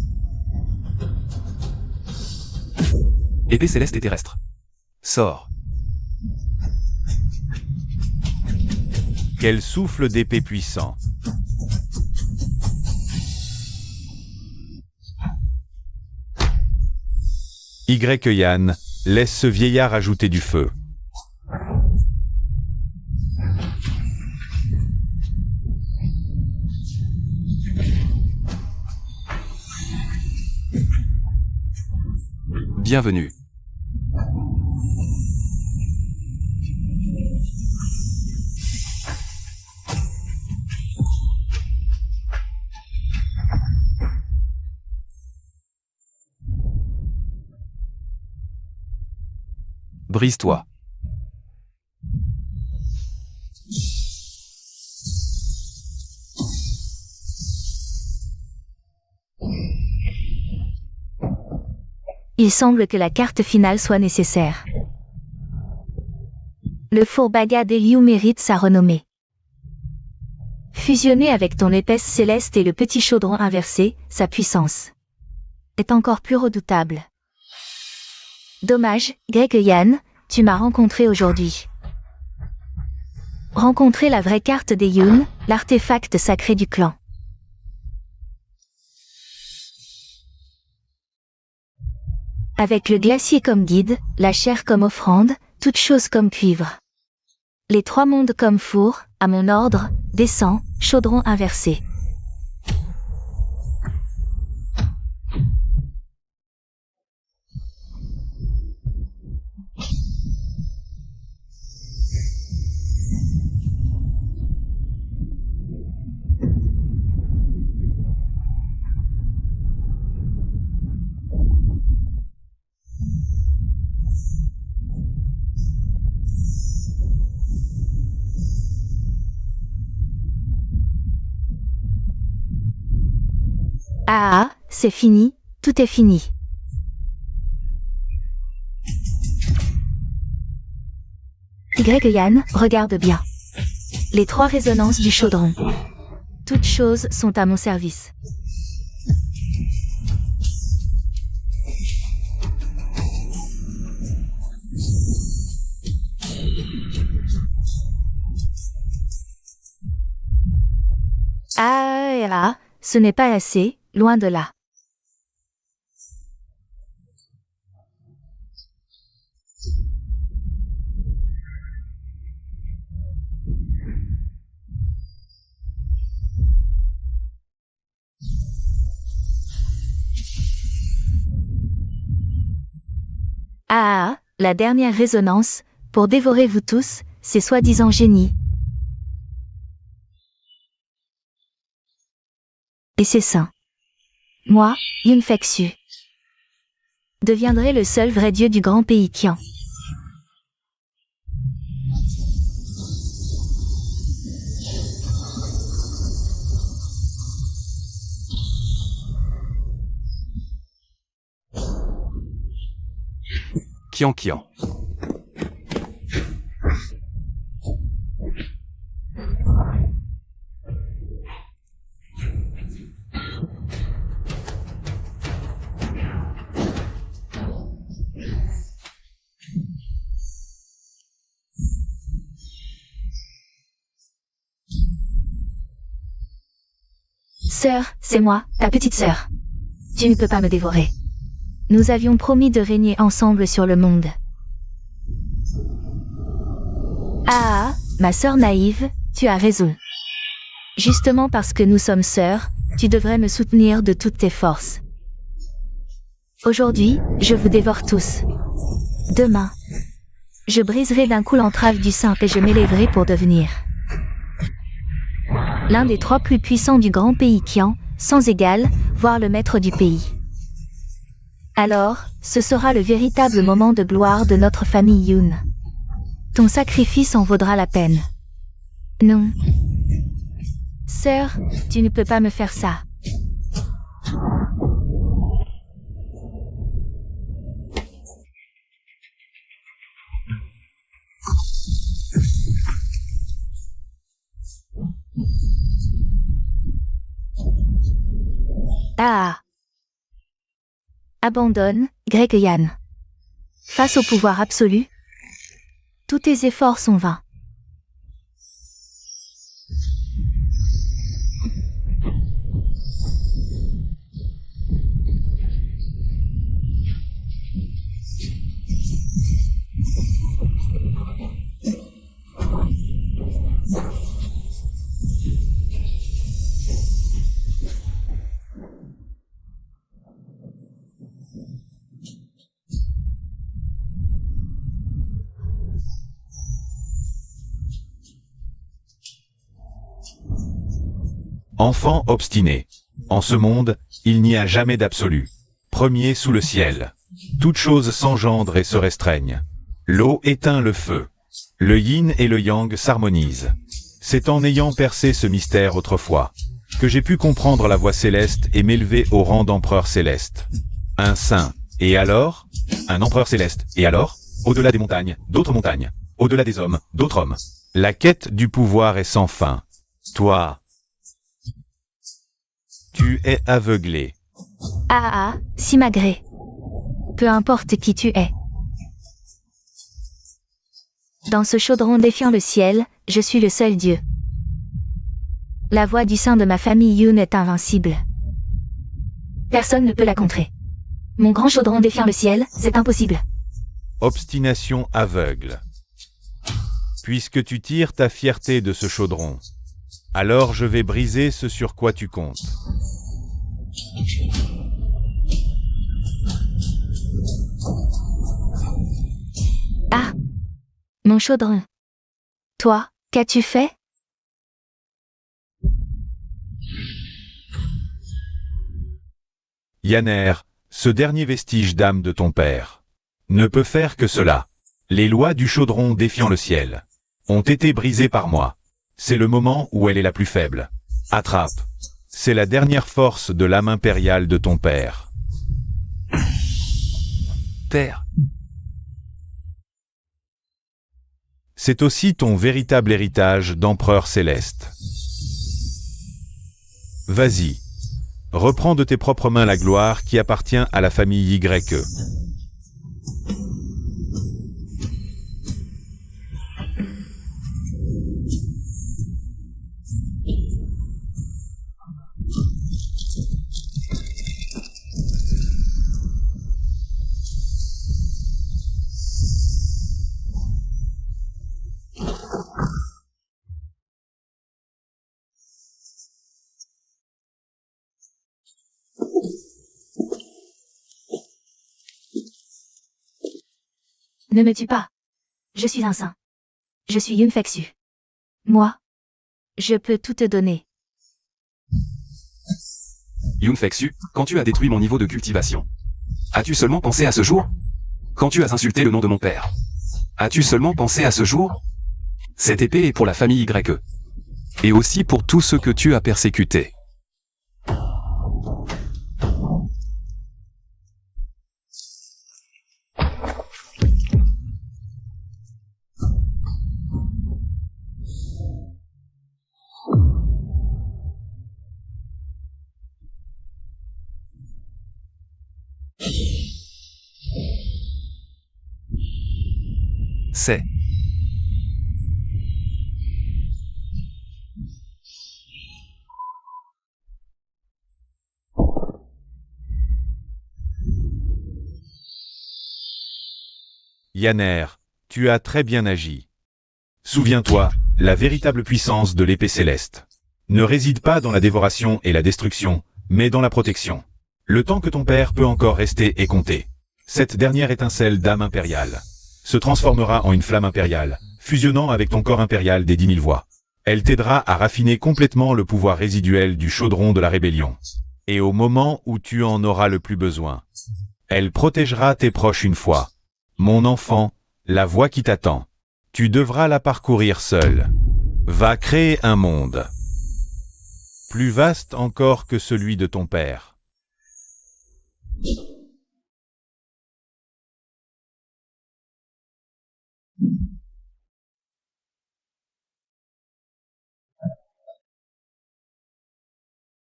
Épée céleste et terrestre. Sort. Quel souffle d'épée puissant. Yann, laisse ce vieillard ajouter du feu. Bienvenue. Brise-toi. Il semble que la carte finale soit nécessaire. Le four Baga d'Eliu mérite sa renommée. Fusionné avec ton épaisse céleste et le petit chaudron inversé, sa puissance est encore plus redoutable. Dommage, Greg Yan, tu m'as rencontré aujourd'hui. Rencontrer la vraie carte des Yun, l'artefact sacré du clan. Avec le glacier comme guide, la chair comme offrande, toute chose comme cuivre. Les trois mondes comme four, à mon ordre, descend, chaudron inversé. Ah, c'est fini, tout est fini. Greg Yan, regarde bien. Les trois résonances du chaudron. Toutes choses sont à mon service. Ah, ce n'est pas assez, loin de là. Ah, la dernière résonance, pour dévorer vous tous, ces soi-disant génies. Et c'est saint. Moi, Yun Fexu, deviendrai le seul vrai dieu du grand pays Qian. Qian. Sœur, c'est moi, ta petite sœur. Tu ne peux pas me dévorer. Nous avions promis de régner ensemble sur le monde. Ah, ma sœur naïve, tu as raison. Justement parce que nous sommes sœurs, tu devrais me soutenir de toutes tes forces. Aujourd'hui, je vous dévore tous. Demain, je briserai d'un coup l'entrave du saint et je m'élèverai pour devenir l'un des trois plus puissants du grand pays Qian, sans égal, voire le maître du pays. Alors, ce sera le véritable moment de gloire de notre famille Yun. Ton sacrifice en vaudra la peine. Non. Sœur, tu ne peux pas me faire ça. Ah. Abandonne, Greg Yan. Face au pouvoir absolu, tous tes efforts sont vains. Enfant obstiné. En ce monde, il n'y a jamais d'absolu. Premier sous le ciel. Toute chose s'engendre et se restreigne. L'eau éteint le feu. Le yin et le yang s'harmonisent. C'est en ayant percé ce mystère autrefois que j'ai pu comprendre la voie céleste et m'élever au rang d'empereur céleste. Un saint. Et alors? Un empereur céleste. Et alors? Au-delà des montagnes, d'autres montagnes. Au-delà des hommes, d'autres hommes. La quête du pouvoir est sans fin. Toi, tu es aveuglé. Simagré. Peu importe qui tu es. Dans ce chaudron défiant le ciel, je suis le seul Dieu. La voix du sein de ma famille Yun est invincible. Personne ne peut la contrer. Mon grand chaudron défiant le ciel, c'est impossible. Obstination aveugle. Puisque tu tires ta fierté de ce chaudron, alors je vais briser ce sur quoi tu comptes. Ah! Mon chaudron. Toi, qu'as-tu fait? Yanner, ce dernier vestige d'âme de ton père, ne peut faire que cela. Les lois du chaudron défiant le ciel ont été brisées par moi. C'est le moment où elle est la plus faible. Attrape. C'est la dernière force de l'âme impériale de ton père. Père. C'est aussi ton véritable héritage d'empereur céleste. Vas-y. Reprends de tes propres mains la gloire qui appartient à la famille YE. Ne me tue pas. Je suis un saint. Je suis Yun Fexu. Moi, je peux tout te donner. Yun Fexu, quand tu as détruit mon niveau de cultivation, as-tu seulement pensé à ce jour? Quand tu as insulté le nom de mon père, as-tu seulement pensé à ce jour? Cette épée est pour la famille YE. Et aussi pour tous ceux que tu as persécutés. C'est. Yanner, tu as très bien agi. Souviens-toi, la véritable puissance de l'épée céleste ne réside pas dans la dévoration et la destruction, mais dans la protection. Le temps que ton père peut encore rester est compté. Cette dernière étincelle d'âme impériale se transformera en une flamme impériale, fusionnant avec ton corps impérial des 10 000 voix. Elle t'aidera à raffiner complètement le pouvoir résiduel du chaudron de la rébellion. Et au moment où tu en auras le plus besoin, elle protégera tes proches une fois. Mon enfant, la voie qui t'attend, tu devras la parcourir seul. Va créer un monde plus vaste encore que celui de ton père.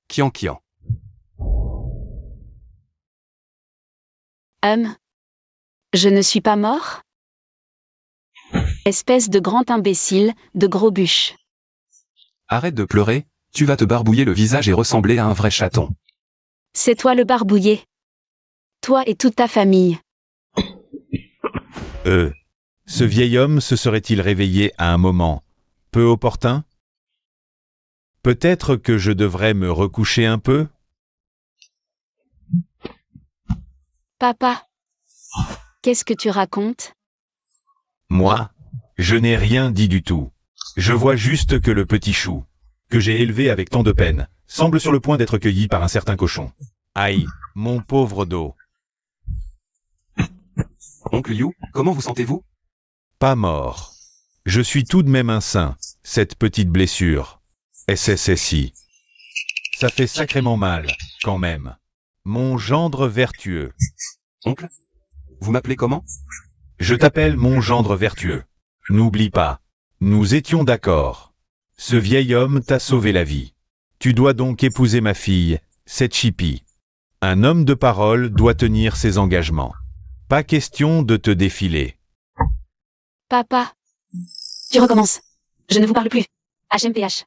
Kian Kian. Je ne suis pas mort? Espèce de grand imbécile, de gros bûche. Arrête de pleurer, tu vas te barbouiller le visage et ressembler à un vrai chaton. C'est toi le barbouillé. Toi et toute ta famille. Ce vieil homme se serait-il réveillé à un moment peu opportun? Peut-être que je devrais me recoucher un peu? Papa. Qu'est-ce que tu racontes? Moi, je n'ai rien dit du tout. Je vois juste que le petit chou, que j'ai élevé avec tant de peine, semble sur le point d'être cueilli par un certain cochon. Aïe, mon pauvre dos. Oncle Yu, comment vous sentez-vous? Pas mort. Je suis tout de même un saint, cette petite blessure. SSSI. Ça fait sacrément mal, quand même. Mon gendre vertueux. Oncle? Vous m'appelez comment? Je t'appelle mon gendre vertueux. N'oublie pas. Nous étions d'accord. Ce vieil homme t'a sauvé la vie. Tu dois donc épouser ma fille, cette chipie. Un homme de parole doit tenir ses engagements. Pas question de te défiler. Papa. Tu recommences. Je ne vous parle plus. HMPH.